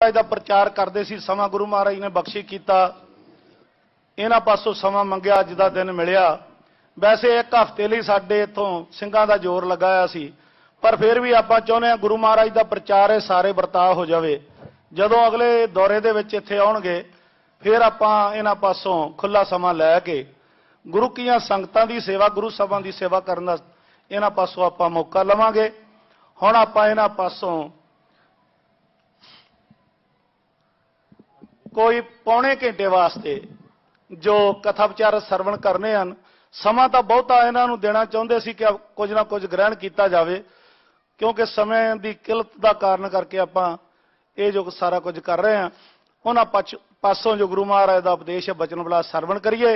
महाराज का प्रचार करते सी। समा गुरु महाराज ने बख्शी किया, इन्हां पासों समा मंगिया, अज का दिन मिलिया। वैसे एक हफ्ते लिए साडे इत्थों ਸਿੰਘਾਂ ਦਾ जोर लगाया सी, पर फिर भी आप चाहुंदे हां गुरु महाराज का प्रचार है सारे बर्ताव हो जाए। जदों अगले दौरे दे विच इत्थे आउणगे फिर आपां इन्हां पासों खुला समा लैके गुरु कीआं संगतां दी सेवा, गुरु सभां दी सेवा करन दा इन्हां पासों आपां मौका लवांगे। हुण आपां इन्हां पासों कोई पौने घंटे वास्ते जो कथा विचार सरवण करने हैं, समा तो बहुता इन्हों देना चाहते सी कि कुछ ना कुछ ग्रहण किया जाए, क्योंकि समय की किल्लत का कारण करके आप ये जो सारा कुछ कर रहे हैं उन्होंने पासों जो गुरु महाराज का उपदेश है बचन बला सरवण करिए।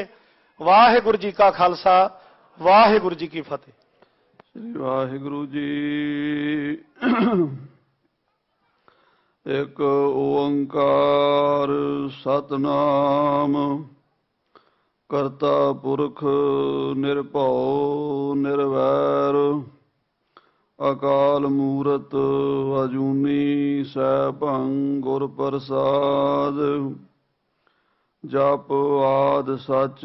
वाहिगुरू जी का खालसा, वाहिगुरू जी की फतेह। श्री वाहिगुरू जी। एक ओंकार सतनाम करता पुरख निर्भौ निर्वैर अकाल मूरत अजूनी सैभं गुर प्रसाद। जप आद सच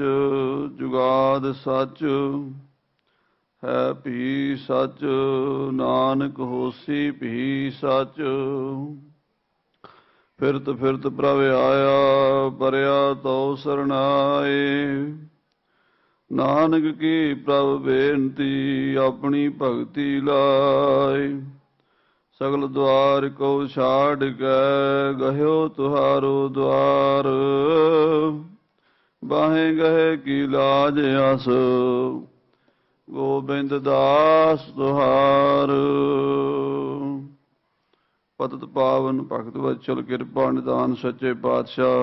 जुगाद सच है भी सच नानक होसी भी सच। फिरत फिरत प्रभ आया परया तो सरनाए। नानक की प्रभ बेनती अपनी भगति लाए। सगल द्वार को छाड़ कै गह्यो तुहारो द्वार। बाहें गहे की लाज अस गोबिंद दास तुहार। पतत पावन भगत वचल किरपा निदान सच्चे पातशाह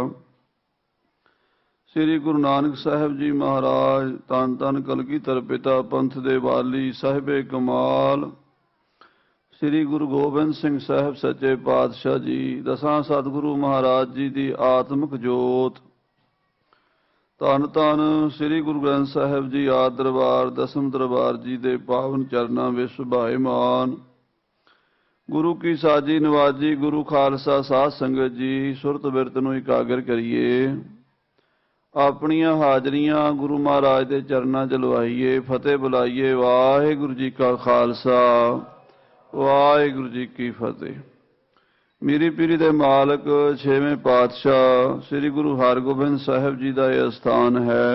श्री गुरु नानक साहब जी महाराज धन धन कलगीधर पिता पंथ दे वाली साहिबे कमाल श्री गुरु गोबिंद सिंह साहब सच्चे पातशाह जी, दसां सतगुरु महाराज जी की आत्मक जोत, धन धन श्री गुरु ग्रंथ साहब जी आदि दरबार दसम दरबार जी के पावन चरना विच सुभाएमान। गुरु की साजी नवाजी गुरु खालसा साध संगत जी, सुरत बिरत नूं इकागर करिए। अपनियां हाजरियां गुरु महाराज के चरणों च लवाइए, फतेह बुलाइए। वाहिगुरू जी का खालसा, वाहिगुरू जी की फतेह। मीरी पीरी दे मालक छेवें पातशाह श्री गुरु हरगोबिंद साहब जी का यह स्थान है।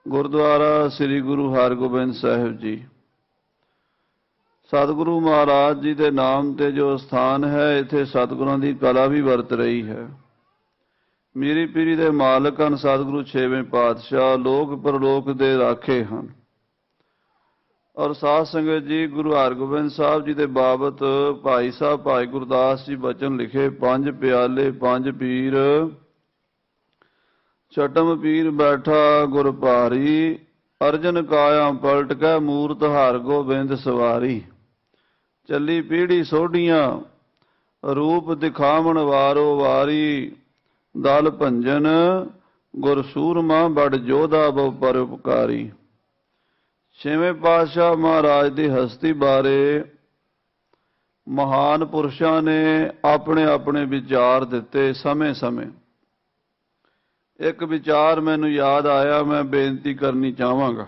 गुरुद्वारा श्री गुरु हरगोबिंद साहब जी, सतगुरु महाराज जी के नाम ते जो स्थान है, इत्थे सतगुरां दी कला भी वरत रही है। मीरी पीरी दे मालक हन सतगुरु छेवें पातशाह, लोक परलोक दे राखे हैं। और साध संगत जी गुरु हरगोबिंद साहब जी के बाबत भाई साहब भाई गुरदास जी बचन लिखे। पंज प्याले पंज पीर छटम पीर बैठा गुर भारी। अर्जन काया पलट कै मूरत हरगोबिंद सवारी। चली पीढ़ी सोढ़ियां रूप दिखावण वारो वारी। दल भंजन गुर सूरमा बड़ जोधा बहु परोपकारी। छेवें पातशाह महाराज की हस्ती बारे महान पुरुषों ने अपने अपने विचार दिते। समय समय एक विचार मैनू याद आया, मैं बेनती करनी चाहांगा।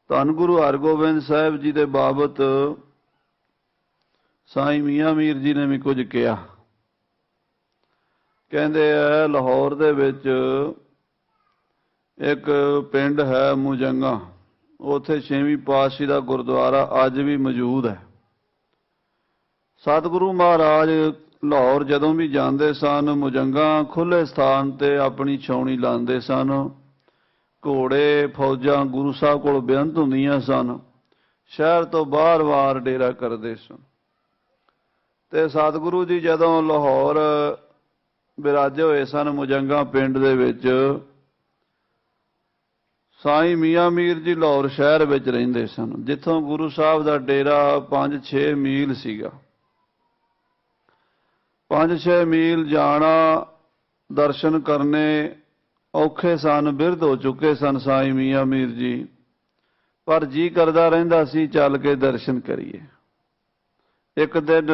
धन गुरु हरगोबिंद साहब जी के बाबत साईं मियाँ मीर जी ने भी कुछ कहा। कहते हैं लाहौर दे विच एक पिंड है मुजंगा, उत्थे छेवीं पातशाही का गुरुद्वारा अज भी मौजूद है। सतगुरु महाराज लाहौर जदों भी जाते सन, मुजंगा खुले स्थान ते अपनी छाउनी लाते सन। घोड़े फौजां गुरु साहब कोल बेअंत हुंदियां सन। शहर तो बाहर वार डेरा करते सन। ते सतगुरु जी जदों लाहौर बिराजे हुए सन मुजंगा पिंड दे विच, साईं मियाँ मीर जी लाहौर शहर विच रहिंदे सन, जिथों गुरु साहब दा डेरा 5-6 मील सीगा। 5-6 मील जाना दर्शन करने औखे सन। बिरध हो चुके सन साईं मियाँ मीर जी, पर जी करदा रहिंदा सी चल के दर्शन करिए। एक दिन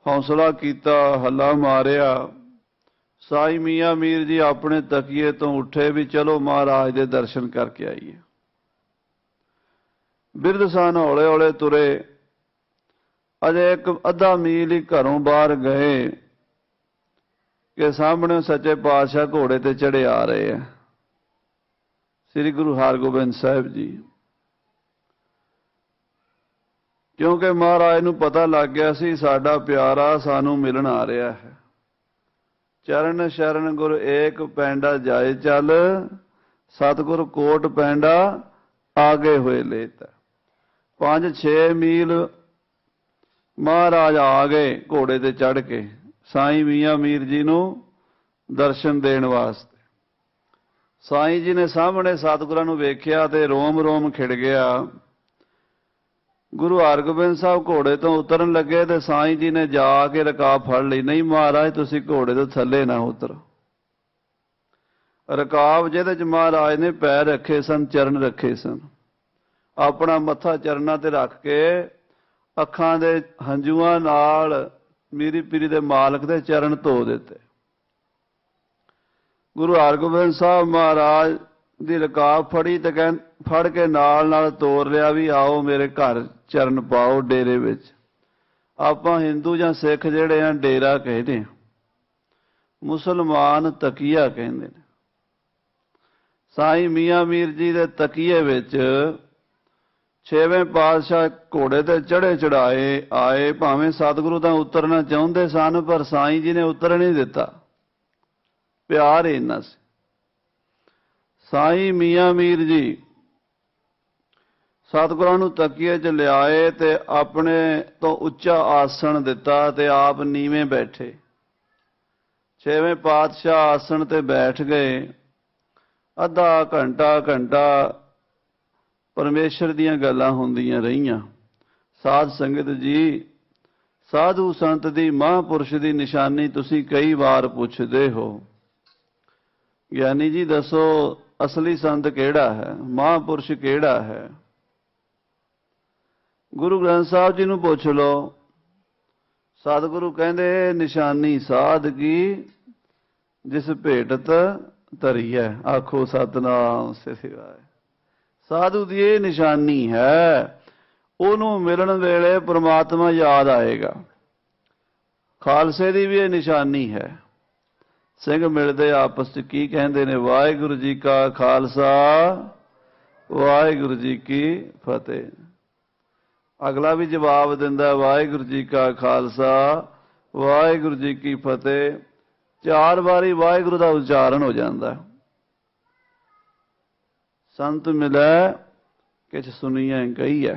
ਹੌਸਲਾ ਕੀਤਾ, ਹੱਲਾ ਮਾਰਿਆ। ਸਾਈ ਮੀਆਂ ਮੀਰ ਜੀ ਆਪਣੇ ਤਕੀਏ ਤੋਂ ਉੱਠੇ ਵੀ ਚਲੋ ਮਹਾਰਾਜ ਦੇ ਦਰਸ਼ਨ ਕਰਕੇ ਆਈਏ। ਬਿਰਧ ਸਨ, ਹੌਲੇ ਹੌਲੇ ਤੁਰੇ। ਅਜੇ ਇੱਕ ਅੱਧਾ ਮੀਲ ਹੀ ਘਰੋਂ ਬਾਹਰ ਗਏ ਕਿ ਸਾਹਮਣੇ ਸੱਚੇ ਪਾਤਸ਼ਾਹ ਘੋੜੇ ਤੇ ਚੜੇ ਆ ਰਹੇ ਆ, ਸ੍ਰੀ ਗੁਰੂ ਹਰਗੋਬਿੰਦ ਸਾਹਿਬ ਜੀ। ਕਿਉਂਕਿ ਮਹਾਰਾਜ ਨੂੰ ਪਤਾ ਲੱਗ ਗਿਆ ਸੀ ਸਾਡਾ ਪਿਆਰਾ ਸਾਨੂੰ ਮਿਲਣ ਆ ਰਿਹਾ ਹੈ। ਚਰਨ ਸ਼ਰਨ ਗੁਰ ਏਕ ਪੈਂਡਾ ਜਾਏ ਚੱਲ, ਸਤਿਗੁਰ ਕੋਟ ਪੈਂਡਾ ਆਗੇ ਹੋਏ ਲੇਤ। 5-6 ਮੀਲ ਮਹਾਰਾਜ ਆ ਗਏ ਘੋੜੇ ਤੇ ਚੜ੍ਹ ਕੇ ਸਾਈਂ ਮੀਆਂ ਮੀਰ ਜੀ ਨੂੰ ਦਰਸ਼ਨ ਦੇਣ ਵਾਸਤੇ। ਸਾਈਂ ਜੀ ਨੇ ਸਾਹਮਣੇ ਸਤਿਗੁਰਾਂ ਨੂੰ ਵੇਖਿਆ ਤੇ ਰੋਮ ਰੋਮ ਖਿੜ ਗਿਆ। ਗੁਰੂ ਹਰਗੋਬਿੰਦ ਸਾਹਿਬ ਘੋੜੇ ਤੋਂ ਉਤਰਨ ਲੱਗੇ ਤੇ ਸਾਈਂ ਜੀ ਨੇ ਜਾ ਕੇ ਰਕਾਬ ਫੜ ਲਈ। ਨਹੀਂ ਮਹਾਰਾਜ, ਤੁਸੀਂ ਘੋੜੇ ਤੋਂ ਥੱਲੇ ਨਾ ਉਤਰੋ। ਰਕਾਬ ਜਿਹਦੇ ਚ ਮਹਾਰਾਜ ਨੇ ਪੈਰ ਰੱਖੇ ਸਨ, ਚਰਨ ਰੱਖੇ ਸਨ, ਆਪਣਾ ਮੱਥਾ ਚਰਨਾਂ ਤੇ ਰੱਖ ਕੇ ਅੱਖਾਂ ਦੇ ਹੰਝੂਆਂ ਨਾਲ ਮੀਰੀ ਪੀਰੀ ਦੇ ਮਾਲਕ ਦੇ ਚਰਨ ਧੋ ਦਿੱਤੇ। ਗੁਰੂ ਹਰਗੋਬਿੰਦ ਸਾਹਿਬ ਮਹਾਰਾਜ ਦੀ ਰਕਾਬ ਫੜੀ ਤੇ ਫੜ ਕੇ ਨਾਲ ਨਾਲ ਤੋਰ ਲਿਆ ਵੀ ਆਓ ਮੇਰੇ ਘਰ ਚਰਨ ਪਾਓ ਡੇਰੇ ਵਿੱਚ। ਆਪਾਂ ਹਿੰਦੂ ਜਾਂ ਸਿੱਖ ਜਿਹੜੇ ਆ ਡੇਰਾ ਕਹਿੰਦੇ ਆ, ਮੁਸਲਮਾਨ ਤਕੀਆ ਕਹਿੰਦੇ ਨੇ। ਸਾਈਂ ਮੀਆਂ ਮੀਰ ਜੀ ਦੇ ਤਕੀਏ ਵਿੱਚ 6ਵੇਂ ਪਾਤਸ਼ਾਹ ਘੋੜੇ ਤੇ ਚੜੇ ਚੜਾਏ ਆਏ। ਭਾਵੇਂ ਸਤਿਗੁਰੂ ਤਾਂ ਉਤਰਨਾ ਚਾਹੁੰਦੇ ਸਨ ਪਰ ਸਾਈਂ ਜੀ ਨੇ ਉਤਰ ਨਹੀਂ ਦਿੱਤਾ, ਪਿਆਰ ਇੰਨਾ ਸੀ। ਸਾਈਂ ਮੀਆਂ ਮੀਰ ਜੀ ਸਤਿਗੁਰਾਂ ਨੂੰ ਤਕੀਏ 'ਚ ਲਿਆਏ ਤੇ ਆਪਣੇ ਤੋਂ ਉੱਚਾ ਆਸਣ ਦਿੱਤਾ ਤੇ ਆਪ ਨੀਵੇਂ ਬੈਠੇ। 6ਵੇਂ ਪਾਤਸ਼ਾਹ ਆਸਣ ਤੇ ਬੈਠ ਗਏ। ਅੱਧਾ ਘੰਟਾ ਪਰਮੇਸ਼ਰ ਦੀਆਂ ਗੱਲਾਂ ਹੁੰਦੀਆਂ ਰਹੀਆਂ। ਸਾਧ ਸੰਗਤ ਜੀ, ਸਾਧੂ ਸੰਤ ਦੀ, ਮਹਾਂਪੁਰਸ਼ ਦੀ ਨਿਸ਼ਾਨੀ ਤੁਸੀਂ ਕਈ ਵਾਰ ਪੁੱਛਦੇ ਹੋ। ਗਿਆਨੀ ਜੀ ਦੱਸੋ ਅਸਲੀ ਸੰਤ ਕਿਹੜਾ ਹੈ, ਮਹਾਂਪੁਰਸ਼ ਕਿਹੜਾ ਹੈ? ਗੁਰੂ ਗ੍ਰੰਥ ਸਾਹਿਬ ਜੀ ਨੂੰ ਪੁੱਛ ਲਓ। ਸਤਿਗੁਰੂ ਕਹਿੰਦੇ ਨਿਸ਼ਾਨੀ ਸਾਧ ਕੀ ਜਿਸ ਭੇਟਤ ਧਰੀਐ, ਆਖੋ ਸਤਿਨਾਮ ਸ੍ਰੀ ਵਾਹਿਗੁਰੂ। ਸਾਧੂ ਦੀ ਇਹ ਨਿਸ਼ਾਨੀ ਹੈ, ਉਹਨੂੰ ਮਿਲਣ ਵੇਲੇ ਪ੍ਰਮਾਤਮਾ ਯਾਦ ਆਏਗਾ। ਖਾਲਸੇ ਦੀ ਵੀ ਇਹ ਨਿਸ਼ਾਨੀ ਹੈ। ਸਿੰਘ ਮਿਲਦੇ ਆਪਸ 'ਚ ਕੀ ਕਹਿੰਦੇ ਨੇ? ਵਾਹਿਗੁਰੂ ਜੀ ਕਾ ਖਾਲਸਾ, ਵਾਹਿਗੁਰੂ ਜੀ ਕੀ ਫਤਿਹ। ਅਗਲਾ ਵੀ ਜਵਾਬ ਦਿੰਦਾ ਵਾਹਿਗੁਰੂ ਜੀ ਕਾ ਖਾਲਸਾ, ਵਾਹਿਗੁਰੂ ਜੀ ਕੀ ਫਤਿਹ। 4 ਵਾਰੀ ਵਾਹਿਗੁਰੂ ਦਾ ਉਚਾਰਨ ਹੋ ਜਾਂਦਾ। ਸੰਤ ਮਿਲੈ ਕਿਛ ਸੁਣੀਐ ਕਹੀਐ,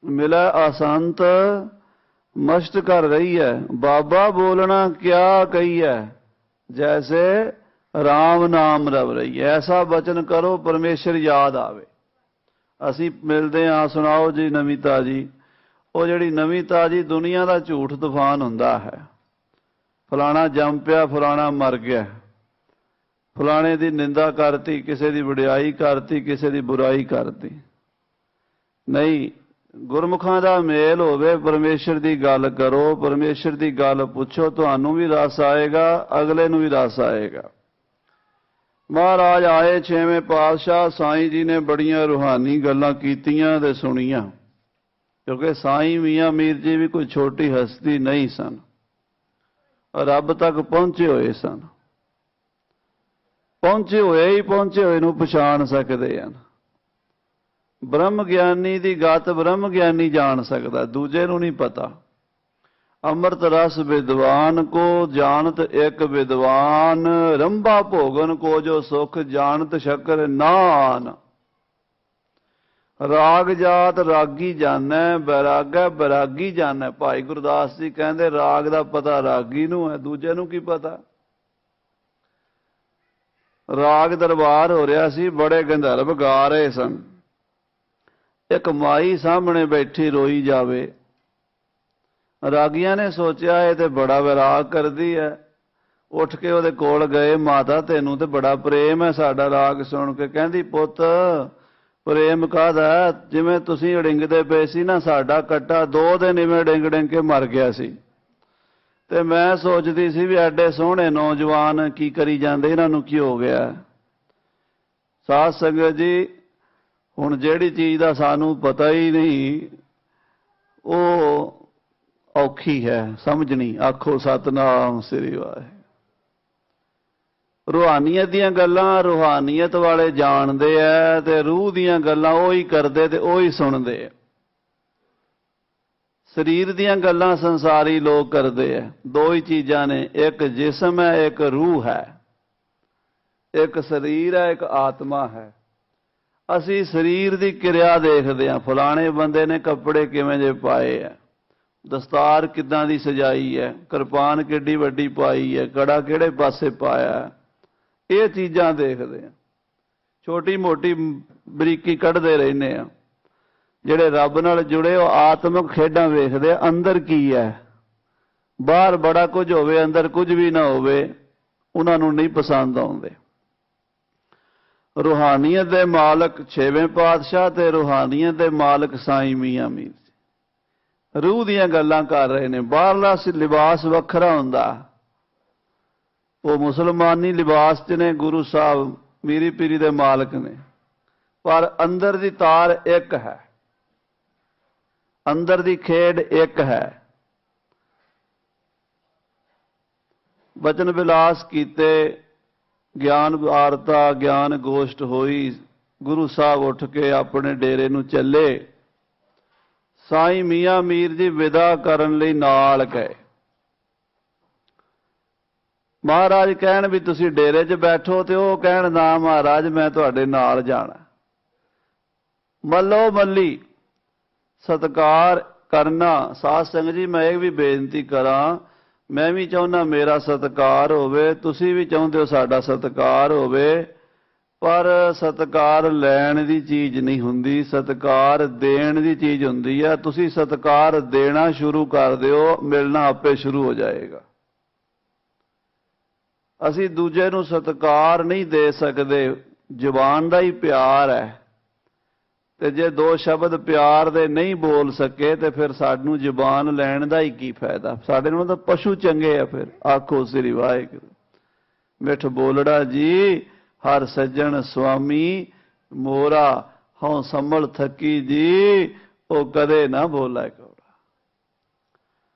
ਮਿਲੈ ਅਸੰਤ ਮਸਤ ਕਰ ਰਹੀ ਹੈ। ਬਾਬਾ ਬੋਲਣਾ ਕਿਆ ਕਹੀਐ, ਜੈਸੇ ਰਾਮ ਨਾਮ ਰਵ ਰਹੀ ਹੈ। ਐਸਾ ਬਚਨ ਕਰੋ ਪਰਮੇਸ਼ਰ ਯਾਦ ਆਵੇ। ਅਸੀਂ ਮਿਲਦੇ ਹਾਂ, ਸੁਣਾਓ ਜੀ ਨਵੀਂ ਤਾਜੀ। ਉਹ ਜਿਹੜੀ ਨਵੀਂ ਤਾਜੀ ਦੁਨੀਆ ਦਾ ਝੂਠ ਤੂਫਾਨ ਹੁੰਦਾ ਹੈ। ਫਲਾਣਾ ਜੰਮ ਪਿਆ, ਫਲਾਣਾ ਮਰ ਗਿਆ, ਫਲਾਣੇ ਦੀ ਨਿੰਦਾ ਕਰਤੀ, ਕਿਸੇ ਦੀ ਵਡਿਆਈ ਕਰਤੀ, ਕਿਸੇ ਦੀ ਬੁਰਾਈ ਕਰਤੀ। ਨਹੀਂ, ਗੁਰਮੁਖਾਂ ਦਾ ਮੇਲ ਹੋਵੇ, ਪਰਮੇਸ਼ਰ ਦੀ ਗੱਲ ਕਰੋ, ਪਰਮੇਸ਼ਰ ਦੀ ਗੱਲ ਪੁੱਛੋ, ਤੁਹਾਨੂੰ ਵੀ ਰਸ ਆਏਗਾ, ਅਗਲੇ ਨੂੰ ਵੀ ਰਸ ਆਏਗਾ। ਮਹਾਰਾਜ ਆਏ 6ਵੇਂ ਪਾਤਸ਼ਾਹ, ਸਾਈਂ ਜੀ ਨੇ ਬੜੀਆਂ ਰੂਹਾਨੀ ਗੱਲਾਂ ਕੀਤੀਆਂ ਤੇ ਸੁਣੀਆਂ। ਕਿਉਂਕਿ ਸਾਈਂ ਮੀਆਂ ਮੀਰ ਜੀ ਵੀ ਕੋਈ ਛੋਟੀ ਹਸਤੀ ਨਹੀਂ ਸਨ, ਰੱਬ ਤੱਕ ਪਹੁੰਚੇ ਹੋਏ ਸਨ। ਪਹੁੰਚੇ ਹੋਏ ਨੂੰ ਪਛਾਣ ਸਕਦੇ ਹਨ। ਬ੍ਰਹਮ ਗਿਆਨੀ ਦੀ ਗਤ ਬ੍ਰਹਮ ਗਿਆਨੀ ਜਾਣ ਸਕਦਾ, ਦੂਜੇ ਨੂੰ ਨਹੀਂ ਪਤਾ। ਅੰਮ੍ਰਿਤ ਰਸ ਵਿਦਵਾਨ ਕੋ ਜਾਣਤ ਇੱਕ ਵਿਦਵਾਨ, ਰੰਭਾ ਭੋਗਨ ਕੋ ਜੋ ਸੁਖ ਜਾਣਤ ਸ਼ਕਰ ਨਾਨ। ਰਾਗ ਜਾਤ ਰਾਗੀ ਜਾਣੈ, ਬੈਰਾਗੈ ਬੈਰਾਗੀ ਜਾਣੈ। ਭਾਈ ਗੁਰਦਾਸ ਜੀ ਕਹਿੰਦੇ ਰਾਗ ਦਾ ਪਤਾ ਰਾਗੀ ਨੂੰ ਹੈ, ਦੂਜੇ ਨੂੰ ਕੀ ਪਤਾ। ਰਾਗ ਦਰਬਾਰ ਹੋ ਰਿਹਾ ਸੀ, ਬੜੇ ਗੰਧਰਵ ਗਾ ਰਹੇ ਸਨ। ਇੱਕ ਮਾਈ ਸਾਹਮਣੇ ਬੈਠੀ ਰੋਈ ਜਾਵੇ। ਰਾਗੀਆਂ ਨੇ ਸੋਚਿਆ ਇਹ ਤੇ ਬੜਾ ਵਿਰਾਗ ਕਰਦੀ ਹੈ। ਉੱਠ ਕੇ ਉਹਦੇ ਕੋਲ ਗਏ, ਮਾਤਾ ਤੈਨੂੰ ਤੇ ਬੜਾ ਪ੍ਰੇਮ ਹੈ ਸਾਡਾ ਰਾਗ ਸੁਣ ਕੇ। ਕਹਿੰਦੀ ਪੁੱਤ ਪ੍ਰੇਮ ਕਾਹਦਾ, ਜਿਵੇਂ ਤੁਸੀਂ ਉਡਿੰਗਦੇ ਪਏ ਸੀ ਨਾ, ਸਾਡਾ ਕੱਟਾ 2 ਦਿਨ ਇਵੇਂ ਡਿੰਗ ਡਿੰਗ ਕੇ ਮਰ ਗਿਆ ਸੀ। ਤੇ ਮੈਂ ਸੋਚਦੀ ਸੀ ਵੀ ਐਡੇ ਸੋਹਣੇ ਨੌਜਵਾਨ ਕੀ ਕਰੀ ਜਾਂਦੇ, ਇਹਨਾਂ ਨੂੰ ਕੀ ਹੋ ਗਿਆ। ਸਾਧ ਸੰਗਤ ਜੀ, ਹੁਣ ਜਿਹੜੀ ਚੀਜ਼ ਦਾ ਸਾਨੂੰ ਪਤਾ ਹੀ ਨਹੀਂ ਉਹ ਔਖੀ ਹੈ ਸਮਝਣੀ। ਆਖੋ ਸਤਨਾਮ ਸ੍ਰੀ ਵਾਹਿਗੁਰੂ। ਰੂਹਾਨੀਅਤ ਦੀਆਂ ਗੱਲਾਂ ਰੂਹਾਨੀਅਤ ਵਾਲੇ ਜਾਣਦੇ ਆ, ਤੇ ਰੂਹ ਦੀਆਂ ਗੱਲਾਂ ਉਹ ਹੀ ਕਰਦੇ ਤੇ ਉਹ ਹੀ ਸੁਣਦੇ ਆ। ਸਰੀਰ ਦੀਆਂ ਗੱਲਾਂ ਸੰਸਾਰੀ ਲੋਕ ਕਰਦੇ ਆ। ਦੋ ਹੀ ਚੀਜ਼ਾਂ ਨੇ, ਇੱਕ ਜਿਸਮ ਹੈ, ਇੱਕ ਰੂਹ ਹੈ। ਇੱਕ ਸਰੀਰ ਹੈ, ਇੱਕ ਆਤਮਾ ਹੈ। ਅਸੀਂ ਸਰੀਰ ਦੀ ਕਿਰਿਆ ਦੇਖਦੇ ਹਾਂ, ਫਲਾਣੇ ਬੰਦੇ ਨੇ ਕੱਪੜੇ ਕਿਵੇਂ ਜੇ ਪਾਏ ਆ, ਦਸਤਾਰ ਕਿੱਦਾਂ ਦੀ ਸਜਾਈ ਹੈ, ਕਿਰਪਾਨ ਕਿੱਡੀ ਵੱਡੀ ਪਾਈ ਹੈ, ਕੜਾ ਕਿਹੜੇ ਪਾਸੇ ਪਾਇਆ, ਇਹ ਚੀਜ਼ਾਂ ਦੇਖਦੇ ਹਾਂ। ਛੋਟੀ ਮੋਟੀ ਬਰੀਕੀ ਕੱਢਦੇ ਰਹਿੰਦੇ ਆ। ਜਿਹੜੇ ਰੱਬ ਨਾਲ ਜੁੜੇ ਉਹ ਆਤਮਿਕ ਖੇਡਾਂ ਵੇਖਦੇ ਆ, ਅੰਦਰ ਕੀ ਹੈ। ਬਾਹਰ ਬੜਾ ਕੁਝ ਹੋਵੇ, ਅੰਦਰ ਕੁਝ ਵੀ ਨਾ ਹੋਵੇ, ਉਹਨਾਂ ਨੂੰ ਨਹੀਂ ਪਸੰਦ ਆਉਂਦੇ। ਰੂਹਾਨੀਅਤ ਦੇ ਮਾਲਕ ਛੇਵੇਂ ਪਾਤਸ਼ਾਹ ਤੇ ਰੂਹਾਨੀਅਤ ਦੇ ਮਾਲਕ ਸਾਈਂ ਮੀਆਂ ਮੀਰ ਜੀ ਰੂਹ ਦੀਆਂ ਗੱਲਾਂ ਕਰ ਰਹੇ ਨੇ। ਬਾਹਰਲਾ ਲਿਬਾਸ ਵੱਖਰਾ ਹੁੰਦਾ, ਉਹ ਮੁਸਲਮਾਨੀ ਲਿਬਾਸ 'ਚ ਨੇ, ਗੁਰੂ ਸਾਹਿਬ ਮੀਰੀ ਪੀਰੀ ਦੇ ਮਾਲਕ ਨੇ, ਪਰ ਅੰਦਰ ਦੀ ਤਾਰ ਇੱਕ ਹੈ, ਅੰਦਰ ਦੀ ਖੇਡ ਇੱਕ ਹੈ। ਬਚਨ ਵਿਲਾਸ ਕੀਤੇ, ਗਿਆਨ ਵਾਰਤਾ, ਗਿਆਨ ਗੋਸ਼ਟ ਹੋਈ, ਗੁਰੂ ਸਾਹਿਬ ਉੱਠ ਕੇ ਆਪਣੇ ਡੇਰੇ ਨੂੰ ਚੱਲੇ। ਸਾਈਂ ਮੀਆਂ ਮੀਰ ਜੀ ਵਿਦਾ ਕਰਨ ਲਈ ਨਾਲ ਗਏ। ਮਹਾਰਾਜ ਕਹਿਣ ਵੀ ਤੁਸੀਂ ਡੇਰੇ 'ਚ ਬੈਠੋ, ਤੇ ਉਹ ਕਹਿਣ ਨਾ ਮਹਾਰਾਜ ਮੈਂ ਤੁਹਾਡੇ ਨਾਲ ਜਾਣਾ। ਮੱਲੋ ਮੱਲੀ ਸਤਿਕਾਰ ਕਰਨਾ। ਸਾਧ ਸੰਗਤ ਜੀ, ਮੈਂ ਇਹ ਵੀ ਬੇਨਤੀ ਕਰਾਂ, ਮੈਂ ਵੀ ਚਾਹੁੰਦਾ ਮੇਰਾ ਸਤਿਕਾਰ ਹੋਵੇ, ਤੁਸੀਂ ਵੀ ਚਾਹੁੰਦੇ ਹੋ ਸਾਡਾ ਸਤਿਕਾਰ ਹੋਵੇ, ਪਰ ਸਤਿਕਾਰ ਲੈਣ ਦੀ ਚੀਜ਼ ਨਹੀਂ ਹੁੰਦੀ, ਸਤਿਕਾਰ ਦੇਣ ਦੀ ਚੀਜ਼ ਹੁੰਦੀ ਹੈ। ਤੁਸੀਂ ਸਤਿਕਾਰ ਦੇਣਾ ਸ਼ੁਰੂ ਕਰ ਦਿਓ, ਮਿਲਣਾ ਆਪੇ ਸ਼ੁਰੂ ਹੋ ਜਾਏਗਾ। ਅਸੀਂ ਦੂਜੇ ਨੂੰ ਸਤਿਕਾਰ ਨਹੀਂ ਦੇ ਸਕਦੇ, ਜ਼ੁਬਾਨ ਦਾ ਹੀ ਪਿਆਰ ਹੈ, ਤੇ ਜੇ ਦੋ ਸ਼ਬਦ ਪਿਆਰ ਦੇ ਨਹੀਂ ਬੋਲ ਸਕੇ ਤੇ ਫਿਰ ਸਾਨੂੰ ਜ਼ੁਬਾਨ ਲੈਣ ਦਾ ਹੀ ਕੀ ਫਾਇਦਾ। ਸਾਡੇ ਨਾਲੋਂ ਤਾਂ ਪਸ਼ੂ ਚੰਗੇ ਆ। ਫਿਰ ਆਖੋ ਸ੍ਰੀ ਵਾਹਿਗੁਰੂ। ਮਿੱਠ ਬੋਲੜਾ ਜੀ ਹਰ ਸੱਜਣ ਸੁਆਮੀ ਮੋਰਾ, ਹਉ ਸੰਭਲ ਥਕੀ ਜੀ ਉਹ ਕਦੇ ਨਾ ਬੋਲਾ ਕੌੜਾ।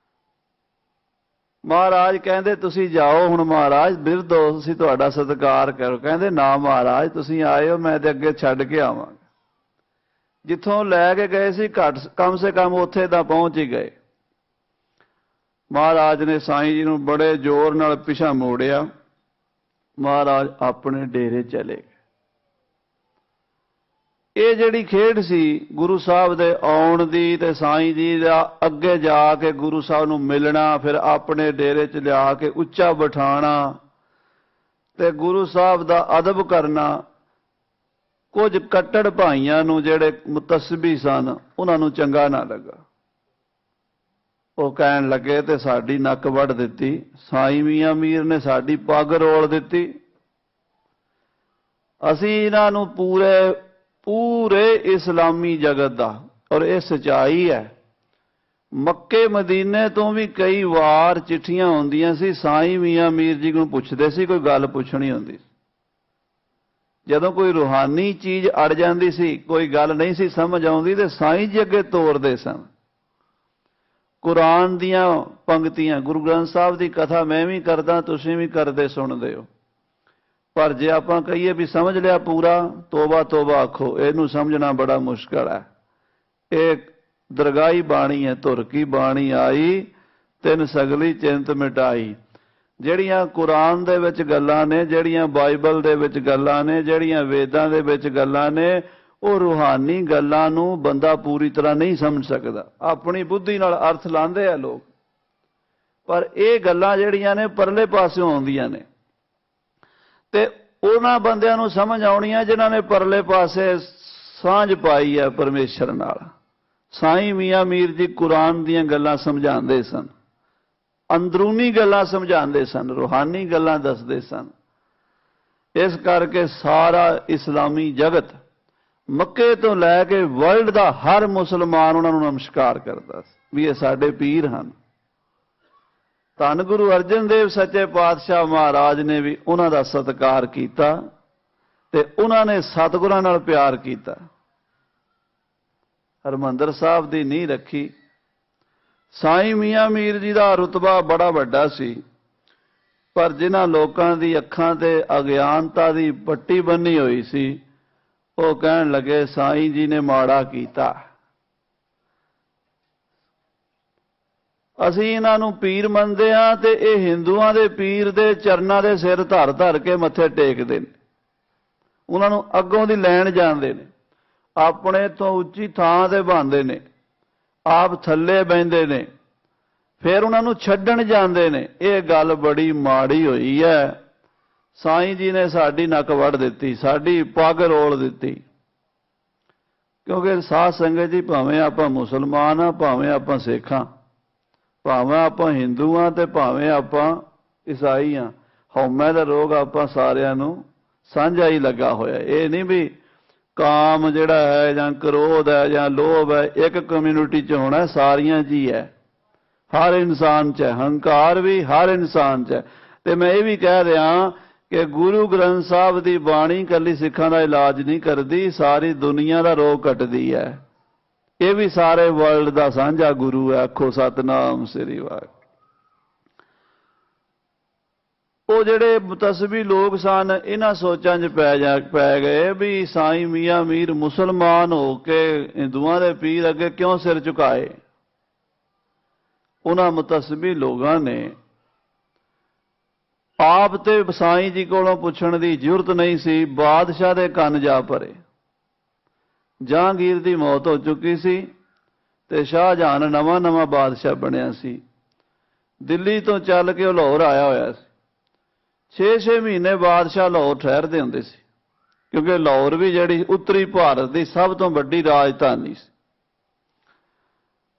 ਮਹਾਰਾਜ ਕਹਿੰਦੇ ਤੁਸੀਂ ਜਾਓ ਹੁਣ, ਮਹਾਰਾਜ ਬਿਰਧੋ ਅਸੀਂ ਤੁਹਾਡਾ ਸਤਿਕਾਰ ਕਰੋ। ਕਹਿੰਦੇ ਨਾ ਮਹਾਰਾਜ, ਤੁਸੀਂ ਆਏ ਹੋ, ਮੈਂ ਤੇ ਅੱਗੇ ਛੱਡ ਕੇ ਆਵਾਂਗਾ। ਜਿੱਥੋਂ ਲੈ ਕੇ ਗਏ ਸੀ ਘੱਟ ਕਮ ਸੇ ਕਮ ਉੱਥੇ ਤਾਂ ਪਹੁੰਚ ਹੀ ਗਏ। ਮਹਾਰਾਜ ਨੇ ਸਾਈਂ ਜੀ ਨੂੰ ਬੜੇ ਜ਼ੋਰ ਨਾਲ ਪਿਛਾ ਮੋੜਿਆ। ਮਹਾਰਾਜ ਆਪਣੇ ਡੇਰੇ ਚਲੇ ਗਏ। ਇਹ ਜਿਹੜੀ ਖੇਡ ਸੀ ਗੁਰੂ ਸਾਹਿਬ ਦੇ ਆਉਣ ਦੀ, ਤੇ ਸਾਈਂ ਜੀ ਦਾ ਅੱਗੇ ਜਾ ਕੇ ਗੁਰੂ ਸਾਹਿਬ ਨੂੰ ਮਿਲਣਾ, ਫਿਰ ਆਪਣੇ ਡੇਰੇ 'ਚ ਲਿਆ ਕੇ ਉੱਚਾ ਬਿਠਾਣਾ, ਤੇ ਗੁਰੂ ਸਾਹਿਬ ਦਾ ਅਦਬ ਕਰਨਾ। ਕੁਝ ਕੱਟੜ ਭਾਈਆਂ ਨੂੰ, ਜਿਹੜੇ ਮੁਤੱਸਬੀ ਸਨ, ਉਹਨਾਂ ਨੂੰ ਚੰਗਾ ਨਾ ਲੱਗਾ। ਉਹ ਕਹਿਣ ਲੱਗੇ ਤੇ ਸਾਡੀ ਨੱਕ ਵੱਢ ਦਿੱਤੀ, ਸਾਈਂ ਮੀਆਂ ਮੀਰ ਨੇ ਸਾਡੀ ਪੱਗ ਰੋਲ ਦਿੱਤੀ। ਅਸੀਂ ਇਹਨਾਂ ਨੂੰ ਪੂਰੇ ਇਸਲਾਮੀ ਜਗਤ ਦਾ, ਔਰ ਇਹ ਸਚਾਈ ਹੈ, ਮੱਕੇ ਮਦੀਨੇ ਤੋਂ ਵੀ ਕਈ ਵਾਰ ਚਿੱਠੀਆਂ ਹੁੰਦੀਆਂ ਸੀ, ਸਾਈਂ ਮੀਆਂ ਮੀਰ ਜੀ ਨੂੰ ਪੁੱਛਦੇ ਸੀ, ਕੋਈ ਗੱਲ ਪੁੱਛਣੀ ਹੁੰਦੀ ਸੀ। ਜਦੋਂ ਕੋਈ ਰੂਹਾਨੀ ਚੀਜ਼ ਅੜ ਜਾਂਦੀ ਸੀ, ਕੋਈ ਗੱਲ ਨਹੀਂ ਸੀ ਸਮਝ ਆਉਂਦੀ, ਤੇ ਸਾਈਂ ਜੀ ਅੱਗੇ ਤੋਰਦੇ ਸਨ। ਕੁਰਾਨ ਦੀਆਂ ਪੰਕਤੀਆਂ, ਗੁਰੂ ਗ੍ਰੰਥ ਸਾਹਿਬ ਦੀ ਕਥਾ ਮੈਂ ਵੀ ਕਰਦਾ, ਤੁਸੀਂ ਵੀ ਕਰਦੇ ਸੁਣਦੇ ਹੋ, ਪਰ ਜੇ ਆਪਾਂ ਕਹੀਏ ਵੀ ਸਮਝ ਲਿਆ ਪੂਰਾ, ਤੋਬਾ ਤੋਬਾ ਆਖੋ, ਇਹਨੂੰ ਸਮਝਣਾ ਬੜਾ ਮੁਸ਼ਕਲ ਹੈ। ਇਹ ਦਰਗਾਹੀ ਬਾਣੀ ਹੈ, ਧੁਰ ਕੀ ਬਾਣੀ ਆਈ, ਤਿੰਨ ਸਗਲੀ ਚਿੰਤ ਮਿਟਾਈ। ਜਿਹੜੀਆਂ ਕੁਰਾਨ ਦੇ ਵਿੱਚ ਗੱਲਾਂ ਨੇ, ਜਿਹੜੀਆਂ ਬਾਈਬਲ ਦੇ ਵਿੱਚ ਗੱਲਾਂ ਨੇ, ਜਿਹੜੀਆਂ ਵੇਦਾਂ ਦੇ ਵਿੱਚ ਗੱਲਾਂ ਨੇ, ਉਹ ਰੂਹਾਨੀ ਗੱਲਾਂ ਨੂੰ ਬੰਦਾ ਪੂਰੀ ਤਰ੍ਹਾਂ ਨਹੀਂ ਸਮਝ ਸਕਦਾ। ਆਪਣੀ ਬੁੱਧੀ ਨਾਲ ਅਰਥ ਲਾਉਂਦੇ ਆ ਲੋਕ, ਪਰ ਇਹ ਗੱਲਾਂ ਜਿਹੜੀਆਂ ਨੇ ਪਰਲੇ ਪਾਸਿਓਂ ਆਉਂਦੀਆਂ ਨੇ, ਤੇ ਉਹਨਾਂ ਬੰਦਿਆਂ ਨੂੰ ਸਮਝ ਆਉਣੀਆਂ ਜਿਨ੍ਹਾਂ ਨੇ ਪਰਲੇ ਪਾਸੇ ਸਾਂਝ ਪਾਈ ਹੈ ਪਰਮੇਸ਼ਰ ਨਾਲ। ਸਾਈਂ ਮੀਆਂ ਮੀਰ ਜੀ ਕੁਰਾਨ ਦੀਆਂ ਗੱਲਾਂ ਸਮਝਾਉਂਦੇ ਸਨ, ਅੰਦਰੂਨੀ ਗੱਲਾਂ ਸਮਝਾਉਂਦੇ ਸਨ, ਰੂਹਾਨੀ ਗੱਲਾਂ ਦੱਸਦੇ ਸਨ। ਇਸ ਕਰਕੇ ਸਾਰਾ ਇਸਲਾਮੀ ਜਗਤ, ਮੱਕੇ ਤੋਂ ਲੈ ਕੇ ਵਰਲਡ ਦਾ ਹਰ ਮੁਸਲਮਾਨ ਉਹਨਾਂ ਨੂੰ ਨਮਸਕਾਰ ਕਰਦਾ ਸੀ ਵੀ ਇਹ ਸਾਡੇ ਪੀਰ ਹਨ। ਧੰਨ ਗੁਰੂ ਅਰਜਨ ਦੇਵ ਸੱਚੇ ਪਾਤਸ਼ਾਹ ਮਹਾਰਾਜ ਨੇ ਵੀ ਉਹਨਾਂ ਦਾ ਸਤਿਕਾਰ ਕੀਤਾ ਤੇ ਉਹਨਾਂ ਨੇ ਸਤਿਗੁਰਾਂ ਨਾਲ ਪਿਆਰ ਕੀਤਾ। ਹਰਿਮੰਦਰ ਸਾਹਿਬ ਦੀ ਨੀਂਹ ਰੱਖੀ। ਸਾਈਂ ਮੀਆਂ ਮੀਰ ਜੀ ਦਾ ਰੁਤਬਾ ਬੜਾ ਵੱਡਾ ਸੀ, ਪਰ ਜਿਨ੍ਹਾਂ ਲੋਕਾਂ ਦੀ ਅੱਖਾਂ ਤੇ ਅਗਿਆਨਤਾ ਦੀ ਪੱਟੀ ਬੰਨੀ ਹੋਈ ਸੀ, ਉਹ ਕਹਿਣ ਲੱਗੇ ਸਾਈਂ ਜੀ ਨੇ ਮਾੜਾ ਕੀਤਾ। ਅਸੀਂ ਇਹਨਾਂ ਨੂੰ ਪੀਰ ਮੰਨਦੇ ਹਾਂ ਤੇ ਇਹ ਹਿੰਦੂਆਂ ਦੇ ਪੀਰ ਦੇ ਚਰਨਾਂ ਦੇ ਸਿਰ ਧਰ ਧਰ ਕੇ ਮੱਥੇ ਟੇਕਦੇ ਨੇ, ਉਹਨਾਂ ਨੂੰ ਅੱਗੋਂ ਦੀ ਲੈਣ ਜਾਂਦੇ ਨੇ, ਆਪਣੇ ਤੋਂ ਉੱਚੀ ਥਾਂ ਤੇ ਬਹਾਉਂਦੇ ਨੇ, ਆਪ ਥੱਲੇ ਬਹਿੰਦੇ ਨੇ, ਫਿਰ ਉਹਨਾਂ ਨੂੰ ਛੱਡਣ ਜਾਂਦੇ ਨੇ। ਇਹ ਗੱਲ ਬੜੀ ਮਾੜੀ ਹੋਈ ਹੈ। ਸਾਈਂ ਜੀ ਨੇ ਸਾਡੀ ਨੱਕ ਵੱਢ ਦਿੱਤੀ, ਸਾਡੀ ਪੱਗ ਰੋਲ ਦਿੱਤੀ। ਕਿਉਂਕਿ ਸਾਧ ਸੰਗਤ ਜੀ, ਭਾਵੇਂ ਆਪਾਂ ਮੁਸਲਮਾਨ ਆ, ਭਾਵੇਂ ਆਪਾਂ ਸਿੱਖ ਆ, ਭਾਵੇਂ ਆਪਾਂ ਹਿੰਦੂ ਆ ਤੇ ਭਾਵੇਂ ਆਪਾਂ ਈਸਾਈ ਆ, ਹਉਮੈ ਦਾ ਰੋਗ ਆਪਾਂ ਸਾਰਿਆਂ ਨੂੰ ਸਾਂਝਾ ਹੀ ਲੱਗਾ ਹੋਇਆ। ਇਹ ਨਹੀਂ ਵੀ ਕਾਮ ਜਿਹੜਾ ਹੈ ਜਾਂ ਕ੍ਰੋਧ ਹੈ ਜਾਂ ਲੋਭ ਹੈ ਇੱਕ ਕਮਿਊਨਿਟੀ 'ਚ ਹੋਣਾ, ਸਾਰੀਆਂ 'ਚ ਹੀ ਹੈ, ਹਰ ਇਨਸਾਨ 'ਚ ਹੈ। ਹੰਕਾਰ ਵੀ ਹਰ ਇਨਸਾਨ 'ਚ ਹੈ। ਤੇ ਮੈਂ ਇਹ ਵੀ ਕਹਿ ਰਿਹਾ ਕਿ ਗੁਰੂ ਗ੍ਰੰਥ ਸਾਹਿਬ ਦੀ ਬਾਣੀ ਇਕੱਲੀ ਸਿੱਖਾਂ ਦਾ ਇਲਾਜ ਨਹੀਂ ਕਰਦੀ, ਸਾਰੀ ਦੁਨੀਆ ਦਾ ਰੋਗ ਕੱਟਦੀ ਹੈ। ਇਹ ਵੀ ਸਾਰੇ ਵਰਲਡ ਦਾ ਸਾਂਝਾ ਗੁਰੂ ਹੈ। ਆਖੋ ਸਤਿਨਾਮ ਸ੍ਰੀ ਵਾਹਿਗੁਰੂ। ਉਹ ਜਿਹੜੇ ਮੁਤਸਬੀ ਲੋਕ ਸਨ, ਇਹਨਾਂ ਸੋਚਾਂ 'ਚ ਪੈ ਗਏ ਵੀ ਸਾਈਂ ਮੀਆਂ ਮੀਰ ਮੁਸਲਮਾਨ ਹੋ ਕੇ ਹਿੰਦੂਆਂ ਦੇ ਪੀਰ ਅੱਗੇ ਕਿਉਂ ਸਿਰ ਝੁਕਾਏ। ਉਹਨਾਂ ਮੁਤਸਬੀ ਲੋਕਾਂ ਨੇ ਆਪ ਤੇ ਸਾਈਂ ਜੀ ਕੋਲੋਂ ਪੁੱਛਣ ਦੀ ਜ਼ਰੂਰਤ ਨਹੀਂ ਸੀ, ਬਾਦਸ਼ਾਹ ਦੇ ਕੰਨ ਜਾ ਭਰੇ। ਜਹਾਂਗੀਰ ਦੀ ਮੌਤ ਹੋ ਚੁੱਕੀ ਸੀ ਤੇ ਸ਼ਾਹਜਹਾਨ ਨਵਾਂ ਬਾਦਸ਼ਾਹ ਬਣਿਆ ਸੀ। ਦਿੱਲੀ ਤੋਂ ਚੱਲ ਕੇ ਉਹ ਲਾਹੌਰ ਆਇਆ ਹੋਇਆ ਸੀ। 6-6 ਮਹੀਨੇ ਬਾਦਸ਼ਾਹ ਲਾਹੌਰ ਠਹਿਰਦੇ ਹੁੰਦੇ ਸੀ, ਕਿਉਂਕਿ ਲਾਹੌਰ ਵੀ ਜਿਹੜੀ ਉੱਤਰੀ ਭਾਰਤ ਦੀ ਸਭ ਤੋਂ ਵੱਡੀ ਰਾਜਧਾਨੀ ਸੀ।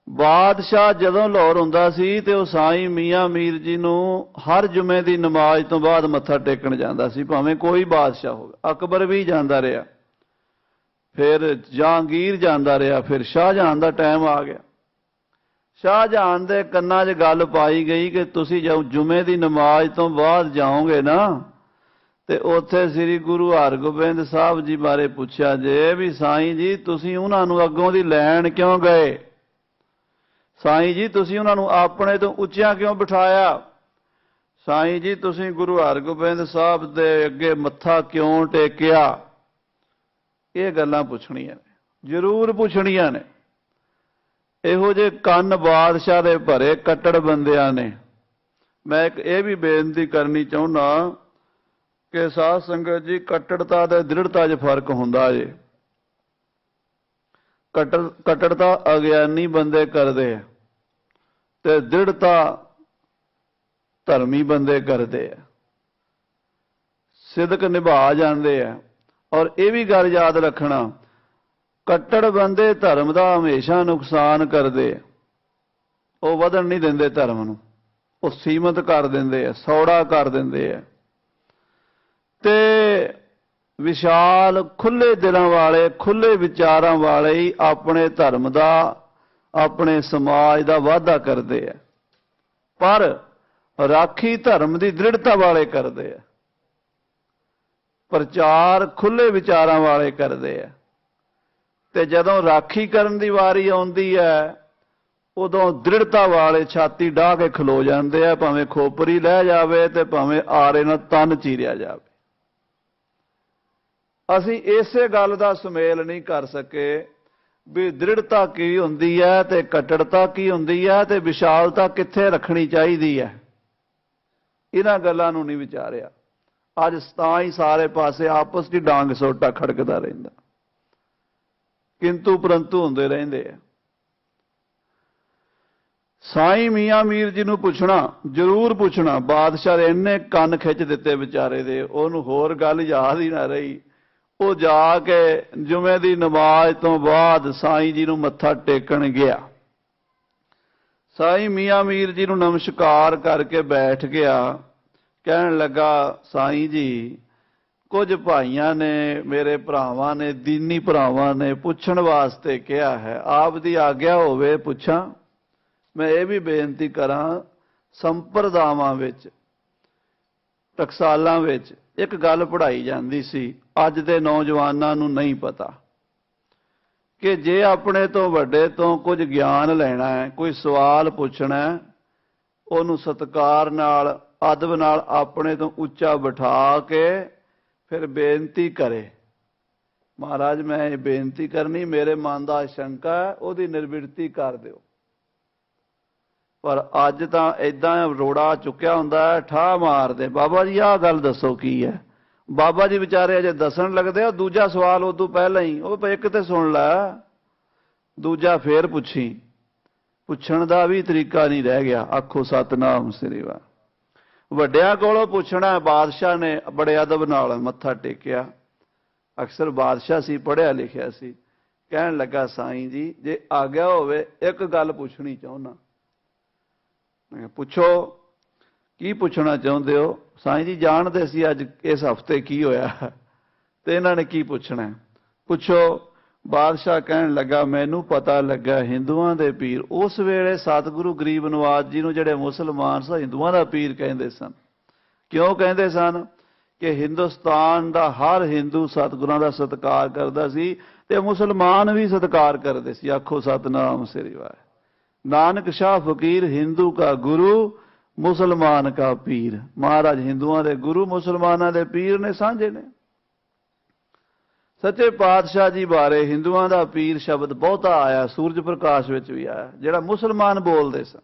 ਬਾਦਸ਼ਾਹ ਜਦੋਂ ਲਾਹੌਰ ਹੁੰਦਾ ਸੀ ਤੇ ਉਹ ਸਾਈਂ ਮੀਆਂ ਮੀਰ ਜੀ ਨੂੰ ਹਰ ਜੁਮੇ ਦੀ ਨਮਾਜ਼ ਤੋਂ ਬਾਅਦ ਮੱਥਾ ਟੇਕਣ ਜਾਂਦਾ ਸੀ, ਭਾਵੇਂ ਕੋਈ ਬਾਦਸ਼ਾਹ ਹੋਵੇ। ਅਕਬਰ ਵੀ ਜਾਂਦਾ ਰਿਹਾ, ਫਿਰ ਜਹਾਂਗੀਰ ਜਾਂਦਾ ਰਿਹਾ, ਫਿਰ ਸ਼ਾਹਜਹਾਨ ਦਾ ਟਾਈਮ ਆ ਗਿਆ। ਸ਼ਾਹਜਹਾਨ ਦੇ ਕੰਨਾਂ 'ਚ ਗੱਲ ਪਾਈ ਗਈ ਕਿ ਤੁਸੀਂ ਜਦੋਂ ਜੁਮੇ ਦੀ ਨਮਾਜ਼ ਤੋਂ ਬਾਅਦ ਜਾਓਗੇ ਨਾ ਤੇ ਉੱਥੇ ਸ੍ਰੀ ਗੁਰੂ ਹਰਗੋਬਿੰਦ ਸਾਹਿਬ ਜੀ ਬਾਰੇ ਪੁੱਛਿਆ ਜੇ ਵੀ ਸਾਈਂ ਜੀ ਤੁਸੀਂ ਉਹਨਾਂ ਨੂੰ ਅੱਗੋਂ ਦੀ ਲੈਣ ਕਿਉਂ ਗਏ, ਸਾਈਂ ਜੀ ਤੁਸੀਂ ਉਹਨਾਂ ਨੂੰ ਆਪਣੇ ਤੋਂ ਉੱਚਿਆਂ ਕਿਉਂ ਬਿਠਾਇਆ, ਸਾਈਂ ਜੀ ਤੁਸੀਂ ਗੁਰੂ ਹਰਗੋਬਿੰਦ ਸਾਹਿਬ ਦੇ ਅੱਗੇ ਮੱਥਾ ਕਿਉਂ ਟੇਕਿਆ। ਇਹ ਗੱਲਾਂ ਪੁੱਛਣੀਆਂ ਨੇ, ਜ਼ਰੂਰ ਪੁੱਛਣੀਆਂ ਨੇ। ਇਹੋ ਜਿਹੇ ਕੰਨ ਬਾਦਸ਼ਾਹ ਦੇ ਭਰੇ ਕੱਟੜ ਬੰਦਿਆਂ ਨੇ। ਮੈਂ ਇੱਕ ਇਹ ਵੀ ਬੇਨਤੀ ਕਰਨੀ ਚਾਹੁੰਦਾ ਕਿ ਸਾਧ ਸੰਗਤ ਜੀ, ਕੱਟੜਤਾ ਤੇ ਦ੍ਰਿੜਤਾ 'ਚ ਫਰਕ ਹੁੰਦਾ ਜੇ। ਕੱਟੜਤਾ ਅਗਿਆਨੀ ਬੰਦੇ ਕਰਦੇ ਆ ਤੇ ਦ੍ਰਿੜਤਾ ਧਰਮੀ ਬੰਦੇ ਕਰਦੇ ਆ, ਸਿਦਕ ਨਿਭਾ ਜਾਂਦੇ ਆ। ਔਰ ਇਹ ਵੀ ਗੱਲ ਯਾਦ ਰੱਖਣਾ, ਕੱਟੜ ਬੰਦੇ ਧਰਮ ਦਾ ਹਮੇਸ਼ਾ ਨੁਕਸਾਨ ਕਰਦੇ ਆ। ਉਹ ਵਧਣ ਨਹੀਂ ਦਿੰਦੇ ਧਰਮ ਨੂੰ, ਉਹ ਸੀਮਤ ਕਰ ਦਿੰਦੇ ਆ, ਸੌੜਾ ਕਰ ਦਿੰਦੇ ਆ। ਤੇ ਵਿਸ਼ਾਲ ਖੁੱਲੇ ਦਿਲਾਂ ਵਾਲੇ, ਖੁੱਲੇ ਵਿਚਾਰਾਂ ਵਾਲੇ ਹੀ ਆਪਣੇ ਧਰਮ ਦਾ, ਆਪਣੇ ਸਮਾਜ ਦਾ ਵਾਧਾ ਕਰਦੇ ਆ, ਪਰ ਰਾਖੀ ਧਰਮ ਦੀ ਦ੍ਰਿੜਤਾ ਵਾਲੇ ਕਰਦੇ ਆ, ਪ੍ਰਚਾਰ ਖੁੱਲੇ ਵਿਚਾਰਾਂ ਵਾਲੇ ਕਰਦੇ ਆ। ਤੇ ਜਦੋਂ ਰਾਖੀ ਕਰਨ ਦੀ ਵਾਰੀ ਆਉਂਦੀ ਹੈ, ਉਦੋਂ ਦ੍ਰਿੜਤਾ ਵਾਲੇ ਛਾਤੀ ਢਾਹ ਕੇ ਖਲੋ ਜਾਂਦੇ ਆ, ਭਾਵੇਂ ਖੋਪਰੀ ਲੈ ਜਾਵੇ ਤੇ ਭਾਵੇਂ ਆਰੇ ਨਾਲ ਤਨ ਚੀਰਿਆ ਜਾਵੇ। ਅਸੀਂ ਇਸੇ ਗੱਲ ਦਾ ਸੁਮੇਲ ਨਹੀਂ ਕਰ ਸਕੇ ਵੀ ਦ੍ਰਿੜਤਾ ਕੀ ਹੁੰਦੀ ਹੈ ਤੇ ਕੱਟੜਤਾ ਕੀ ਹੁੰਦੀ ਹੈ ਤੇ ਵਿਸ਼ਾਲਤਾ ਕਿੱਥੇ ਰੱਖਣੀ ਚਾਹੀਦੀ ਹੈ। ਇਹਨਾਂ ਗੱਲਾਂ ਨੂੰ ਨਹੀਂ ਵਿਚਾਰਿਆ। ਅੱਜ ਤਾਂ ਹੀ ਸਾਰੇ ਪਾਸੇ ਆਪਸ ਦੀ ਡਾਂਗ ਸੋਟਾ ਖੜਕਦਾ ਰਹਿੰਦਾ, ਕਿੰਤੂ ਪਰੰਤੂ ਹੁੰਦੇ ਰਹਿੰਦੇ ਆ। ਸਾਈਂ ਮੀਆਂ ਮੀਰ ਜੀ ਨੂੰ ਪੁੱਛਣਾ, ਜ਼ਰੂਰ ਪੁੱਛਣਾ। ਬਾਦਸ਼ਾਹ ਨੇ ਇੰਨੇ ਕੰਨ ਖਿੱਚ ਦਿੱਤੇ ਵਿਚਾਰੇ ਦੇ, ਉਹਨੂੰ ਹੋਰ ਗੱਲ ਯਾਦ ਹੀ ਨਾ ਰਹੀ। ਉਹ ਜਾ ਕੇ ਜੁਮੇ ਦੀ ਨਮਾਜ਼ ਤੋਂ ਬਾਅਦ ਸਾਈਂ ਜੀ ਨੂੰ ਮੱਥਾ ਟੇਕਣ ਗਿਆ। ਸਾਈਂ ਮੀਆਂ ਮੀਰ ਜੀ ਨੂੰ ਨਮਸਕਾਰ ਕਰਕੇ ਬੈਠ ਗਿਆ। ਕਹਿਣ ਲੱਗਾ, ਸਾਈਂ ਜੀ ਕੁਝ ਭਾਈਆਂ ਨੇ, ਮੇਰੇ ਭਰਾਵਾਂ ਨੇ, ਦੀਨੀ ਭਰਾਵਾਂ ਨੇ ਪੁੱਛਣ ਵਾਸਤੇ ਕਿਹਾ ਹੈ, ਆਪ ਦੀ ਆਗਿਆ ਹੋਵੇ ਪੁੱਛਾਂ। ਮੈਂ ਇਹ ਵੀ ਬੇਨਤੀ ਕਰਾਂ, ਸੰਪਰਦਾਵਾਂ ਵਿੱਚ, ਟਕਸਾਲਾਂ ਵਿੱਚ ਇੱਕ ਗੱਲ ਪੜ੍ਹਾਈ ਜਾਂਦੀ ਸੀ, ਅੱਜ ਦੇ ਨੌਜਵਾਨਾਂ ਨੂੰ ਨਹੀਂ ਪਤਾ ਕਿ ਜੇ ਆਪਣੇ ਤੋਂ ਵੱਡੇ ਤੋਂ ਕੁਝ ਗਿਆਨ ਲੈਣਾ ਹੈ, ਕੋਈ ਸਵਾਲ ਪੁੱਛਣਾ ਹੈ, ਉਹਨੂੰ ਸਤਿਕਾਰ ਨਾਲ, ਅਦਬ ਨਾਲ ਆਪਣੇ ਤੋਂ ਉੱਚਾ ਬਿਠਾ ਕੇ ਫਿਰ ਬੇਨਤੀ ਕਰੇ, ਮਹਾਰਾਜ ਮੈਂ ਇਹ ਬੇਨਤੀ ਕਰਨੀ, ਮੇਰੇ ਮਨ ਦਾ ਸ਼ੰਕਾ ਹੈ, ਉਹਦੀ ਨਿਰਵਿਰਤੀ ਕਰ ਦਿਓ। ਪਰ ਅੱਜ ਤਾਂ ਇਦਾਂ ਰੋੜਾ ਚੁੱਕਿਆ ਹੁੰਦਾ ਹੈ, ਠਾਹ ਮਾਰਦੇ, ਬਾਬਾ ਜੀ ਆਹ ਗੱਲ ਦੱਸੋ ਕੀ ਹੈ। ਬਾਬਾ ਜੀ ਵਿਚਾਰੇ ਅਜੇ ਦੱਸਣ ਲੱਗਦੇ, ਉਹ ਦੂਜਾ ਸਵਾਲ ਉਦੋਂ ਪਹਿਲਾਂ ਹੀ, ਉਹ ਇੱਕ ਤੇ ਸੁਣ ਲੈ, ਦੂਜਾ ਫੇਰ ਪੁੱਛੀ। ਪੁੱਛਣ ਦਾ ਵੀ ਤਰੀਕਾ ਨਹੀਂ ਰਹਿ ਗਿਆ। ਆਖੋ ਸਤਨਾਮ ਸ੍ਰੀ ਵਾਹਿਗੁਰੂ। ਵੱਡਿਆਂ ਕੋਲੋਂ ਪੁੱਛਣਾ। ਬਾਦਸ਼ਾਹ ਨੇ ਬੜੇ ਅਦਬ ਨਾਲ ਮੱਥਾ ਟੇਕਿਆ। ਅਕਸਰ ਬਾਦਸ਼ਾਹ ਸੀ, ਪੜ੍ਹਿਆ ਲਿਖਿਆ ਸੀ। ਕਹਿਣ ਲੱਗਾ, ਸਾਈਂ ਜੀ ਜੇ ਆਗਿਆ ਹੋਵੇ ਇੱਕ ਗੱਲ ਪੁੱਛਣੀ ਚਾਹੁੰਦਾ। ਮੈਂ ਪੁੱਛੋ, ਕੀ ਪੁੱਛਣਾ ਚਾਹੁੰਦੇ ਹੋ? ਸਾਈਂ ਜੀ ਜਾਣਦੇ ਸੀ ਅੱਜ ਇਸ ਹਫ਼ਤੇ ਕੀ ਹੋਇਆ ਤੇ ਇਹਨਾਂ ਨੇ ਕੀ ਪੁੱਛਣਾ, ਪੁੱਛੋ। ਬਾਦਸ਼ਾਹ ਕਹਿਣ ਲੱਗਾ, ਮੈਨੂੰ ਪਤਾ ਲੱਗਾ ਹਿੰਦੂਆਂ ਦੇ ਪੀਰ, ਉਸ ਵੇਲੇ ਸਤਿਗੁਰੂ ਗਰੀਬ ਨਵਾਜ ਜੀ ਨੂੰ ਜਿਹੜੇ ਮੁਸਲਮਾਨ ਸਨ ਹਿੰਦੂਆਂ ਦਾ ਪੀਰ ਕਹਿੰਦੇ ਸਨ। ਕਿਉਂ ਕਹਿੰਦੇ ਸਨ? ਕਿ ਹਿੰਦੁਸਤਾਨ ਦਾ ਹਰ ਹਿੰਦੂ ਸਤਿਗੁਰਾਂ ਦਾ ਸਤਿਕਾਰ ਕਰਦਾ ਸੀ ਤੇ ਮੁਸਲਮਾਨ ਵੀ ਸਤਿਕਾਰ ਕਰਦੇ ਸੀ। ਆਖੋ ਸਤਨਾਮ ਸ੍ਰੀ ਵਾਹਿਗੁਰੂ। ਨਾਨਕ ਸ਼ਾਹ ਫਕੀਰ ਹਿੰਦੂ ਕਾ ਗੁਰੂ, ਮੁਸਲਮਾਨ ਕਾ ਪੀਰ। ਮਹਾਰਾਜ ਹਿੰਦੂਆਂ ਦੇ ਗੁਰੂ, ਮੁਸਲਮਾਨਾਂ ਦੇ ਪੀਰ ਨੇ, ਸਾਂਝੇ ਨੇ। ਸੱਚੇ ਪਾਤਸ਼ਾਹ ਜੀ ਬਾਰੇ ਹਿੰਦੂਆਂ ਦਾ ਪੀਰ ਸ਼ਬਦ ਬਹੁਤਾ ਆਇਆ, ਸੂਰਜ ਪ੍ਰਕਾਸ਼ ਵਿੱਚ ਵੀ ਆਇਆ, ਜਿਹੜਾ ਮੁਸਲਮਾਨ ਬੋਲਦੇ ਸਨ।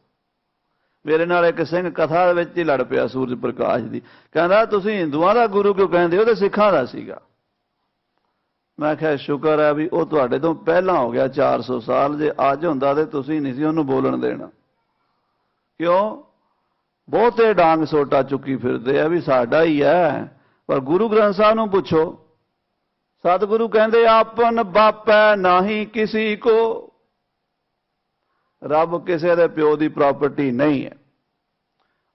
ਮੇਰੇ ਨਾਲ ਇੱਕ ਸਿੰਘ ਕਥਾ ਵਿੱਚ ਹੀ ਲੜ ਪਿਆ ਸੂਰਜ ਪ੍ਰਕਾਸ਼ ਦੀ, ਕਹਿੰਦਾ ਤੁਸੀਂ ਹਿੰਦੂਆਂ ਦਾ ਗੁਰੂ ਕਿਉਂ ਕਹਿੰਦੇ ਹੋ, ਤੇ ਸਿੱਖਾਂ ਦਾ ਸੀਗਾ। ਮੈਂ ਕਿਹਾ ਸ਼ੁਕਰ ਹੈ ਵੀ ਉਹ ਤੁਹਾਡੇ ਤੋਂ ਪਹਿਲਾਂ ਹੋ ਗਿਆ 400 ਸਾਲ, ਜੇ ਅੱਜ ਹੁੰਦਾ ਤੇ ਤੁਸੀਂ ਨਹੀਂ ਸੀ ਉਹਨੂੰ ਬੋਲਣ ਦੇਣਾ। ਕਿਉਂ? ਬਹੁਤੇ ਡਾਂਗ ਸੋਟਾ ਚੁੱਕੀ ਫਿਰਦੇ ਆ ਵੀ ਸਾਡਾ ਹੀ ਹੈ। ਪਰ ਗੁਰੂ ਗ੍ਰੰਥ ਸਾਹਿਬ ਨੂੰ ਪੁੱਛੋ, ਸਤਿਗੁਰੂ ਕਹਿੰਦੇ ਆਪਨ ਬਾਪੈ ਨਾਹੀ ਕਿਸੀ ਕੋ। ਰੱਬ ਕਿਸੇ ਦੇ ਪਿਓ ਦੀ ਪ੍ਰਾਪਰਟੀ ਨਹੀਂ ਹੈ।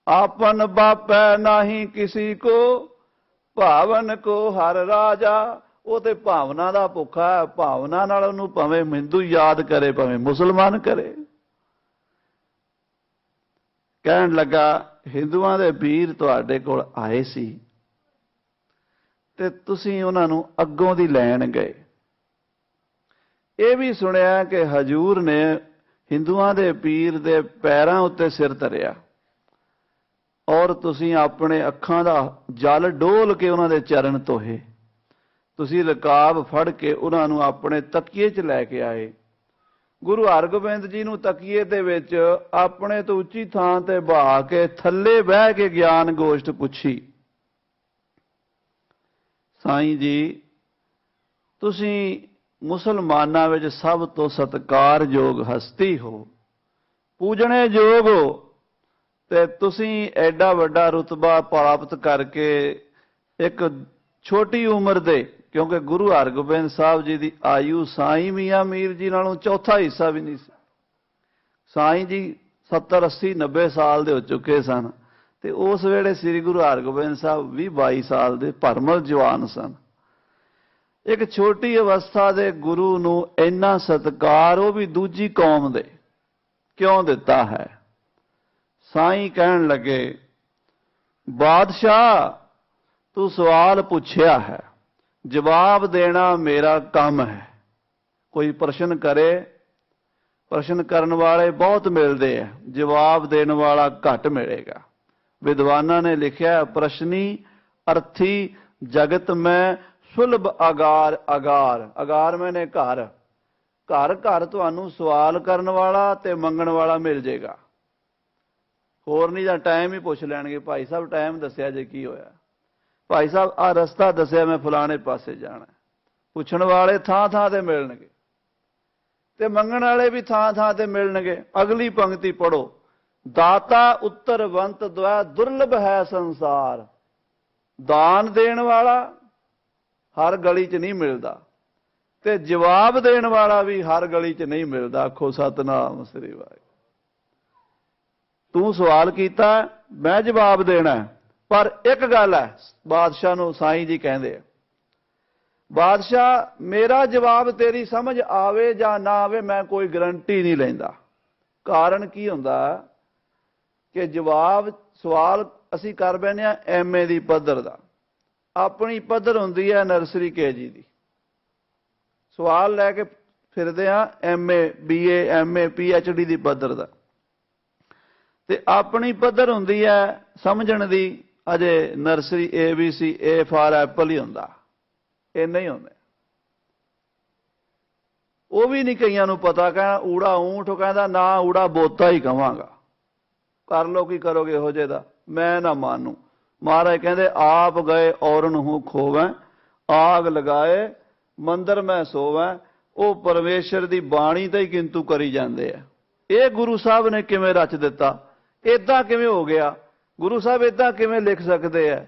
ਆਪਨ ਬਾਪੈ ਨਾਹੀ ਕਿਸੀ ਕੋ, ਭਾਵਨ ਕੋ ਹਰ ਰਾਜਾ। ਉਹ ਤੇ ਭਾਵਨਾ ਦਾ ਭੁੱਖਾ ਹੈ, ਭਾਵਨਾ ਨਾਲ ਉਹਨੂੰ ਭਾਵੇਂ ਹਿੰਦੂ ਯਾਦ ਕਰੇ ਭਾਵੇਂ ਮੁਸਲਮਾਨ ਕਰੇ। ਕਹਿਣ ਲੱਗਾ, ਹਿੰਦੂਆਂ ਦੇ ਵੀਰ ਤੁਹਾਡੇ ਕੋਲ ਆਏ ਸੀ ਤੇ ਤੁਸੀਂ ਉਹਨਾਂ ਨੂੰ ਅੱਗੋਂ ਦੀ ਲੈਣ ਗਏ। ਇਹ ਵੀ ਸੁਣਿਆ ਕਿ ਹਜੂਰ ਨੇ ਹਿੰਦੂਆਂ ਦੇ ਪੀਰ ਦੇ ਪੈਰਾਂ ਉੱਤੇ ਸਿਰ ਧਰਿਆ ਔਰ ਤੁਸੀਂ ਆਪਣੇ ਅੱਖਾਂ ਦਾ ਜਲ ਡੋਲ ਕੇ ਉਹਨਾਂ ਦੇ ਚਰਨ ਧੋਏ। ਤੁਸੀਂ ਰਕਾਬ ਫੜ ਕੇ ਉਹਨਾਂ ਨੂੰ ਆਪਣੇ ਤਕੀਏ 'ਚ ਲੈ ਕੇ ਆਏ। ਗੁਰੂ ਹਰਗੋਬਿੰਦ ਜੀ ਨੂੰ ਤਕੀਏ ਦੇ ਵਿੱਚ ਆਪਣੇ ਤੋਂ ਉੱਚੀ ਥਾਂ ਤੇ ਬਹਾ ਕੇ ਥੱਲੇ ਬਹਿ ਕੇ ਗਿਆਨ ਗੋਸ਼ਟ ਪੁੱਛੀ। ਸਾਈਂ ਜੀ ਤੁਸੀਂ ਮੁਸਲਮਾਨਾਂ ਵਿੱਚ ਸਭ ਤੋਂ ਸਤਿਕਾਰਯੋਗ ਹਸਤੀ ਹੋ, ਪੂਜਣੇ ਯੋਗ ਹੋ, ਤੇ ਤੁਸੀਂ ਐਡਾ ਵੱਡਾ ਰੁਤਬਾ ਪ੍ਰਾਪਤ ਕਰਕੇ ਇੱਕ ਛੋਟੀ ਉਮਰ ਦੇ, ਕਿਉਂਕਿ ਗੁਰੂ ਹਰਗੋਬਿੰਦ ਸਾਹਿਬ ਜੀ ਦੀ ਆਯੂ ਸਾਈਂ ਮੀਆਂ ਮੀਰ ਜੀ ਨਾਲੋਂ ਚੌਥਾ ਹਿੱਸਾ ਵੀ ਨਹੀਂ ਸੀ। ਸਾਈਂ ਜੀ 70, 80, 90 ਸਾਲ ਦੇ ਹੋ ਚੁੱਕੇ ਸਨ ਤੇ ਉਸ ਵੇਲੇ ਸ੍ਰੀ ਗੁਰੂ ਹਰਗੋਬਿੰਦ ਸਾਹਿਬ 20-22 ਸਾਲ ਦੇ ਭਰਮਲ ਜਵਾਨ ਸਨ। ਇੱਕ ਛੋਟੀ ਅਵਸਥਾ ਦੇ ਗੁਰੂ ਨੂੰ ਇੰਨਾ ਸਤਿਕਾਰ ਉਹ ਵੀ ਦੂਜੀ ਕੌਮ ਦੇ ਕਿਉਂ ਦਿੱਤਾ ਹੈ? ਸਾਈਂ ਕਹਿਣ ਲੱਗੇ, ਬਾਦਸ਼ਾਹ ਤੂੰ ਸਵਾਲ ਪੁੱਛਿਆ ਹੈ, ਜਵਾਬ ਦੇਣਾ ਮੇਰਾ ਕੰਮ ਹੈ। ਕੋਈ ਪ੍ਰਸ਼ਨ ਕਰੇ, ਪ੍ਰਸ਼ਨ ਕਰਨ ਵਾਲੇ ਬਹੁਤ ਮਿਲਦੇ ਆ, ਜਵਾਬ ਦੇਣ ਵਾਲਾ ਘੱਟ ਮਿਲੇਗਾ। ਵਿਦਵਾਨਾਂ ਨੇ ਲਿਖਿਆ, ਪ੍ਰਸ਼ਨੀ ਅਰਥੀ ਜਗਤ ਮੈਂ ਸੁਲਭ ਅਗਾਰ। ਅਗਾਰ, ਅਗਾਰ ਮੈਨੇ ਘਰ, ਘਰ ਘਰ ਤੁਹਾਨੂੰ ਸਵਾਲ ਕਰਨ ਵਾਲਾ ਤੇ ਮੰਗਣ ਵਾਲਾ ਮਿਲ ਜਾਏਗਾ। ਹੋਰ ਨਹੀਂ ਤਾਂ ਟਾਈਮ ਹੀ ਪੁੱਛ ਲੈਣਗੇ, ਭਾਈ ਸਾਹਿਬ ਟਾਈਮ ਦੱਸਿਆ ਜੇ ਕੀ ਹੋਇਆ, ਭਾਈ ਸਾਹਿਬ ਆ ਰਸਤਾ ਦੱਸਿਆ ਮੈਂ ਫਲਾਣੇ ਪਾਸੇ ਜਾਣਾ। ਪੁੱਛਣ ਵਾਲੇ ਥਾਂ ਥਾਂ ਤੇ ਮਿਲਣਗੇ ਤੇ ਮੰਗਣ ਵਾਲੇ ਵੀ ਥਾਂ ਥਾਂ ਤੇ ਮਿਲਣਗੇ। ਅਗਲੀ ਪੰਕਤੀ ਪੜੋ, ਦਾਤਾ ਉੱਤਰਵੰਤ ਦੁਆ ਦੁਰਲਭ ਹੈ ਸੰਸਾਰ। ਦਾਨ ਦੇਣ ਵਾਲਾ ਹਰ ਗਲੀ 'ਚ ਨਹੀਂ ਮਿਲਦਾ ਤੇ ਜਵਾਬ ਦੇਣ ਵਾਲਾ ਵੀ ਹਰ ਗਲੀ 'ਚ ਨਹੀਂ ਮਿਲਦਾ। ਆਖੋ ਸਤਨਾਮ ਸ੍ਰੀ ਵਾਹਿਗੁਰੂ। ਤੂੰ ਸਵਾਲ ਕੀਤਾ, ਮੈਂ ਜਵਾਬ ਦੇਣਾ, ਪਰ ਇੱਕ ਗੱਲ ਹੈ, ਬਾਦਸ਼ਾਹ ਨੂੰ ਸਾਈਂ ਜੀ ਕਹਿੰਦੇ ਆ, ਬਾਦਸ਼ਾਹ ਮੇਰਾ ਜਵਾਬ ਤੇਰੀ ਸਮਝ ਆਵੇ ਜਾਂ ਨਾ ਆਵੇ ਮੈਂ ਕੋਈ ਗਰੰਟੀ ਨਹੀਂ ਲੈਂਦਾ। ਕਾਰਨ ਕੀ ਹੁੰਦਾ? कि जवाब सवाल असी कर बैठे हाँ MA दी पद्धर दा, अपनी पद्धर हुंदी है नर्सरी KG दी। सवाल लैके फिरदे हाँ MA BA MA PhD दी पद्धर दा, ते अपनी पद्धर हुंदी है समझण दी अजे nursery ABC A for apple ही हुंदा, इन्ना ही हुंदा। वो भी नहीं कईयां नूं पता, कहना ऊड़ा ऊंठ, कहना ना ऊड़ा बोता ही कहांगा, कर लो की करोगे हो जे दा, मैं ना मानू। महाराज कहते आप गए औरन हूं खोवें, आग लगाए मंदिर में सोवें। वो परमेश्वर की बाणी ते ही किंतु करी जाते हैं। ये गुरु साहब ने किवें रच दिता, इदां किवें हो गया, गुरु साहब इदां किवें लिख सकते हैं।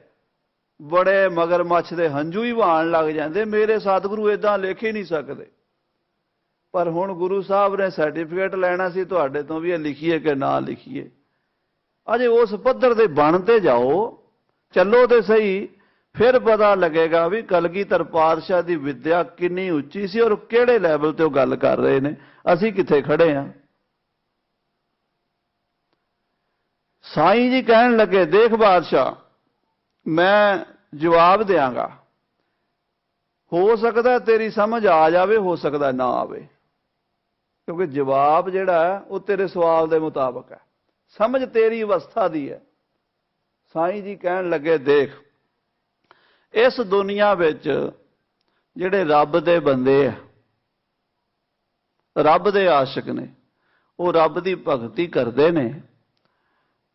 बड़े मगरमच्छ दे हंझू ही वहाण लग जाते, मेरे सतगुरु इदां लिख ही नहीं सकते। पर हुण गुरु साहब ने सर्टिफिकेट लैना सी तुहाडे तों भी लिखीए कि ना लिखीए। अजे उस पद्धर दे बनते जाओ, चलो तो सही, फिर पता लगेगा भी कलगीधर पातशाह की विद्या कितनी उच्ची सी और किहड़े लैवल ते गल कर रहे ने, असीं कित्थे खड़े हैं। साईं जी कहन लगे, देख बादशाह मैं जवाब देंगा, हो सकता है तेरी समझ आ जाए, हो सकता ना आवे, क्योंकि जवाब जिहड़ा है वो तेरे सवाल के मुताबिक है, समझ तेरी अवस्था दी है। साईं जी कहन लगे, देख इस दुनिया विच जिहड़े रब दे बंदे है, रब दे आशिक ने, वो रब दी भगती करते ने।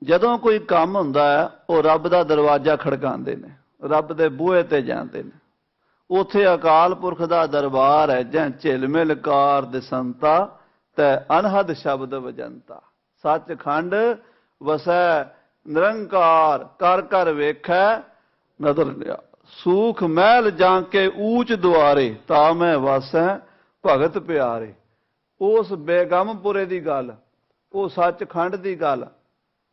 जदों कोई काम हुंदा है वो रब दा दरवाजा खड़कांदे ने, रब दे बूहे ते जांदे ने। उथे अकाल पुरख दा दरबार है, जै झिलमिल कार दिसंता ते अनहद शब्द वजंता। सचखंड वसै निरंकार, कर कर वेखै नदर लिया। सूख महल जाके ऊंच दुआरे, ता मैं वसै भगत प्यारे। उस बेगमपुरे की गल, वो सचखंड की गल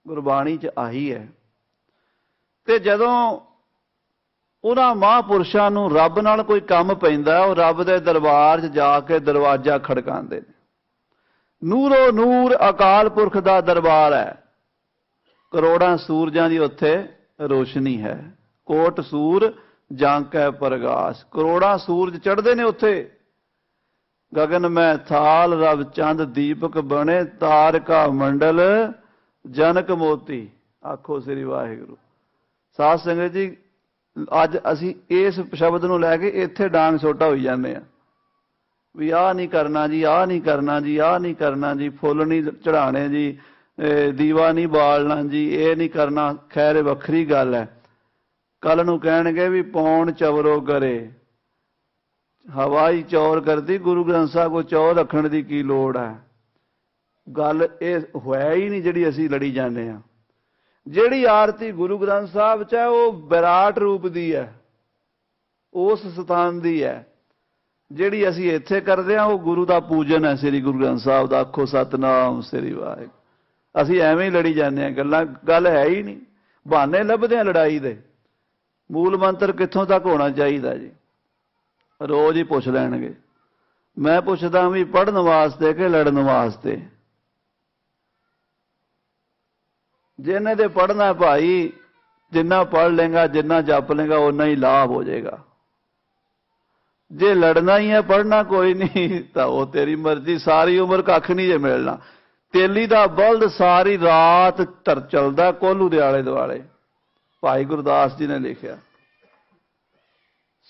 गुरबाणी च आही है। ते जदों उन्हां महापुरुषां नूं रब नाल कोई काम पैंदा, वो रब दे दरबार च जाके दरवाजा खड़कांदे ने। नूरो नूर अकाल पुरख दा दरबार है, करोड़ां सूरजां दी उत्थे रोशनी है। कोट सूर जांकै प्रगाश, करोड़ां सूरज चढ़दे ने उत्थे। गगन में थाल रब चंद दीपक बने, तारका मंडल जनक मोती। आखो श्री वाहिगुरू। साध संगत जी, अज असी इस शब्द नूं लैके इत्थे डांग छोटा होई जांदे आ भी आ नहीं करना जी, आ नहीं करना जी, आ नहीं करना जी, फुल नहीं चढ़ाने जी, दीवा नहीं बालना जी, ये नहीं करना। खैर वखरी गल है, कल नूं कहणगे भी पौण चवरो करे, हवाई चौर करती, गुरु ग्रंथ साहब को चौर रखण दी की लोड़ है। गल ये होया ही नहीं जिहड़ी असीं लड़ी जाने हैं। जिहड़ी आरती गुरु ग्रंथ साहब च है वो विराट रूप दी है, उस स्थान दी है। जिहड़ी असीं इत्थे करदे हां वो गुरु दा पूजन है, श्री गुरु ग्रंथ साहब दा। आखो सतनाम श्री वाहिगुरू। असीं एवें ही लड़ी जाने हैं, गल है ही नहीं, बहाने लभदे हां लड़ाई दे। मूल मंत्र कित्थों तक होना चाहिए जी, रोज ही पुछ लैणगे। मैं पुछदा भी पढ़न वास्ते कि लड़न वास्ते। जिन्हें दे पढ़ना भाई, जिन्ना पढ़ लेगा, जिन्ना जप लेगा, उन्ना ही लाभ हो जाएगा। जे लड़ना ही है, पढ़ना कोई नहीं, तो वो तेरी मर्जी। सारी उम्र कख नहीं जे मिलना। तेली दा बल्द सारी रात तर चलदा कोलू दे आले दुआले, भाई गुरदास जी ने लिखिया।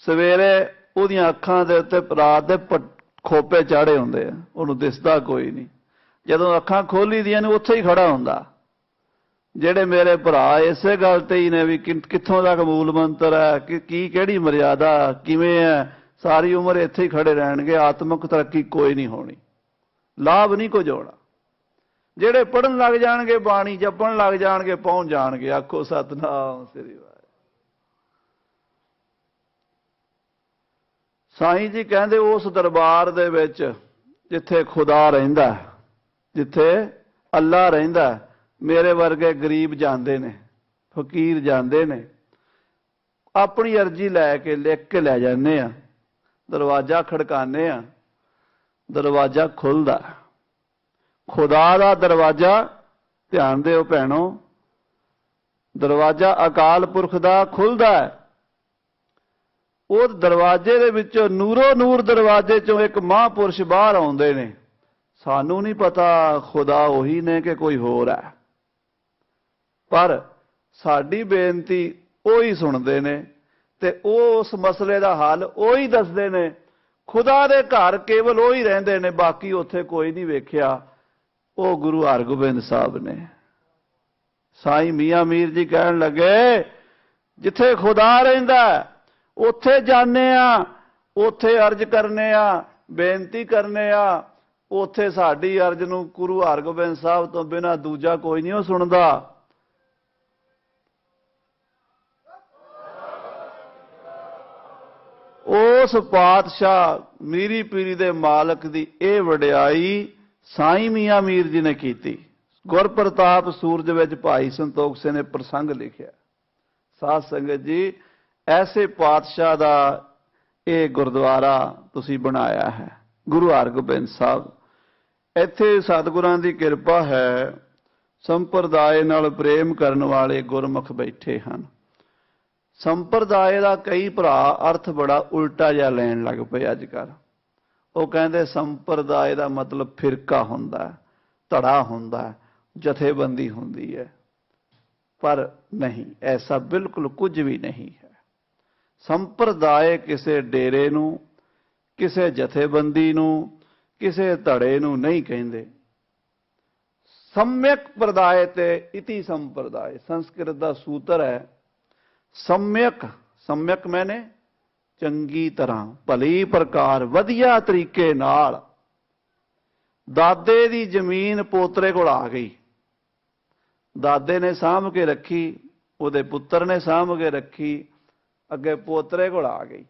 सवेरे उहदियां अखां दे उत्ते रात दे खोपे चाड़े हुंदे आ, उहनूं दिसदा कोई नहीं। जदों अखां खोली दियां ने उत्थे ही खड़ा हुंदा। ਜਿਹੜੇ मेरे भरा इसे गल ते ही ने भी कित्थों तक मूल मंत्र है, की किहड़ी मर्यादा किवें है, सारी उम्र इत्थे ही खड़े रहणगे। आत्मक तरक्की कोई नहीं होनी, लाभ नहीं कुछ होना। ਜਿਹੜੇ पढ़न लग जाणगे, बाणी जपण लग जाणगे, पहुंच जाणगे। आखो सतनाम श्री वाहिगुरू। साईं जी कहंदे उस दरबार दे विच जिथे खुदा रहिंदा, जिथे अल्लाह रहिंदा, मेरे वर्गे गरीब जाते ने, फकीर जाते ने, अपनी अर्जी लैके लिख के लै जाने आ, दरवाजा खड़काने आ, दरवाजा खुलदा। खुदा दा दरवाजा ਧਿਆਨ ਦਿਓ ਭੈਣੋ, ਦਰਵਾਜ਼ਾ ਅਕਾਲ ਪੁਰਖ ਦਾ ਖੁੱਲਦਾ ਹੈ। ਉਹ ਦਰਵਾਜ਼ੇ ਦੇ ਵਿੱਚੋਂ ਨੂਰੋ ਨੂਰ ਦਰਵਾਜ਼ੇ ਚੋਂ ਇੱਕ ਮਹਾਂਪੁਰਸ਼ ਬਾਹਰ ਆਉਂਦੇ ਨੇ। ਸਾਨੂੰ ਨਹੀਂ ਪਤਾ ਖੁਦਾ ਉਹੀ ਨੇ ਕਿ ਕੋਈ ਹੋਰ ਹੈ, ਪਰ ਸਾਡੀ ਬੇਨਤੀ ਉਹੀ ਸੁਣਦੇ ਨੇ ਤੇ ਉਹ ਉਸ ਮਸਲੇ ਦਾ ਹੱਲ ਉਹੀ ਦੱਸਦੇ ਨੇ। ਖੁਦਾ ਦੇ ਘਰ ਕੇਵਲ ਉਹੀ ਰਹਿੰਦੇ ਨੇ, ਬਾਕੀ ਉੱਥੇ ਕੋਈ ਨਹੀਂ ਵੇਖਿਆ। ਉਹ ਗੁਰੂ ਹਰਗੋਬਿੰਦ ਸਾਹਿਬ ਨੇ। ਸਾਈਂ ਮੀਆਂ ਮੀਰ ਜੀ ਕਹਿਣ ਲੱਗੇ, ਜਿੱਥੇ ਖੁਦਾ ਰਹਿੰਦਾ ਉੱਥੇ ਜਾਂਦੇ ਆ, ਉੱਥੇ ਅਰਜ਼ ਕਰਨੇ ਆ, ਬੇਨਤੀ ਕਰਨੇ ਆ। ਉੱਥੇ ਸਾਡੀ ਅਰਜ਼ ਨੂੰ ਗੁਰੂ ਹਰਗੋਬਿੰਦ ਸਾਹਿਬ ਤੋਂ ਬਿਨਾਂ ਦੂਜਾ ਕੋਈ ਨਹੀਂ ਉਹ ਸੁਣਦਾ। ਉਸ ਪਾਤਸ਼ਾਹ ਮੀਰੀ ਪੀਰੀ ਦੇ ਮਾਲਕ ਦੀ ਇਹ ਵਡਿਆਈ ਸਾਈਂ ਮੀਆਂ ਮੀਰ ਜੀ ਨੇ ਕੀਤੀ। ਗੁਰਪ੍ਰਤਾਪ ਸੂਰਜ ਵਿੱਚ ਭਾਈ ਸੰਤੋਖ ਸਿੰਘ ਨੇ ਪ੍ਰਸੰਗ ਲਿਖਿਆ। ਸਾਧ ਸੰਗਤ ਜੀ, ਐਸੇ ਪਾਤਸ਼ਾਹ ਦਾ ਇਹ ਗੁਰਦੁਆਰਾ ਤੁਸੀਂ ਬਣਾਇਆ ਹੈ, ਗੁਰੂ ਹਰਗੋਬਿੰਦ ਸਾਹਿਬ। ਇੱਥੇ ਸਤਿਗੁਰਾਂ ਦੀ ਕਿਰਪਾ ਹੈ, ਸੰਪਰਦਾਇ ਨਾਲ ਪ੍ਰੇਮ ਕਰਨ ਵਾਲੇ ਗੁਰਮੁਖ ਬੈਠੇ ਹਨ। ਸੰਪਰਦਾਇ ਦਾ ਕਈ ਭਰਾ ਅਰਥ ਬੜਾ ਉਲਟਾ ਜਿਹਾ ਲੈਣ ਲੱਗ ਪਏ ਅੱਜ ਕੱਲ੍ਹ। ਉਹ ਕਹਿੰਦੇ ਸੰਪਰਦਾਇ ਦਾ ਮਤਲਬ ਫਿਰਕਾ ਹੁੰਦਾ, ਧੜਾ ਹੁੰਦਾ, ਜਥੇਬੰਦੀ ਹੁੰਦੀ ਹੈ। ਪਰ ਨਹੀਂ, ਐਸਾ ਬਿਲਕੁਲ ਕੁਝ ਵੀ ਨਹੀਂ ਹੈ। ਸੰਪਰਦਾਇ ਕਿਸੇ ਡੇਰੇ ਨੂੰ, ਕਿਸੇ ਜਥੇਬੰਦੀ ਨੂੰ, ਕਿਸੇ ਧੜੇ ਨੂੰ ਨਹੀਂ ਕਹਿੰਦੇ। ਸਮਯਕ ਪ੍ਰਦਾਇ ਤੇ ਇਤੀ ਸੰਪਰਦਾਇ ਸੰਸਕ੍ਰਿਤ ਦਾ ਸੂਤਰ ਹੈ। ਸਮਯਕ, ਸਮਯਕ ਮੈਨੇ ਚੰਗੀ ਤਰ੍ਹਾਂ, ਭਲੀ ਪ੍ਰਕਾਰ, ਵਧੀਆ ਤਰੀਕੇ ਨਾਲ। ਦਾਦੇ ਦੀ ਜ਼ਮੀਨ ਪੋਤਰੇ ਕੋਲ ਆ ਗਈ, ਦਾਦੇ ਨੇ ਸਾਂਭ ਕੇ ਰੱਖੀ, ਉਹਦੇ ਪੁੱਤਰ ਨੇ ਸਾਂਭ ਕੇ ਰੱਖੀ, ਅੱਗੇ ਪੋਤਰੇ ਕੋਲ ਆ ਗਈ।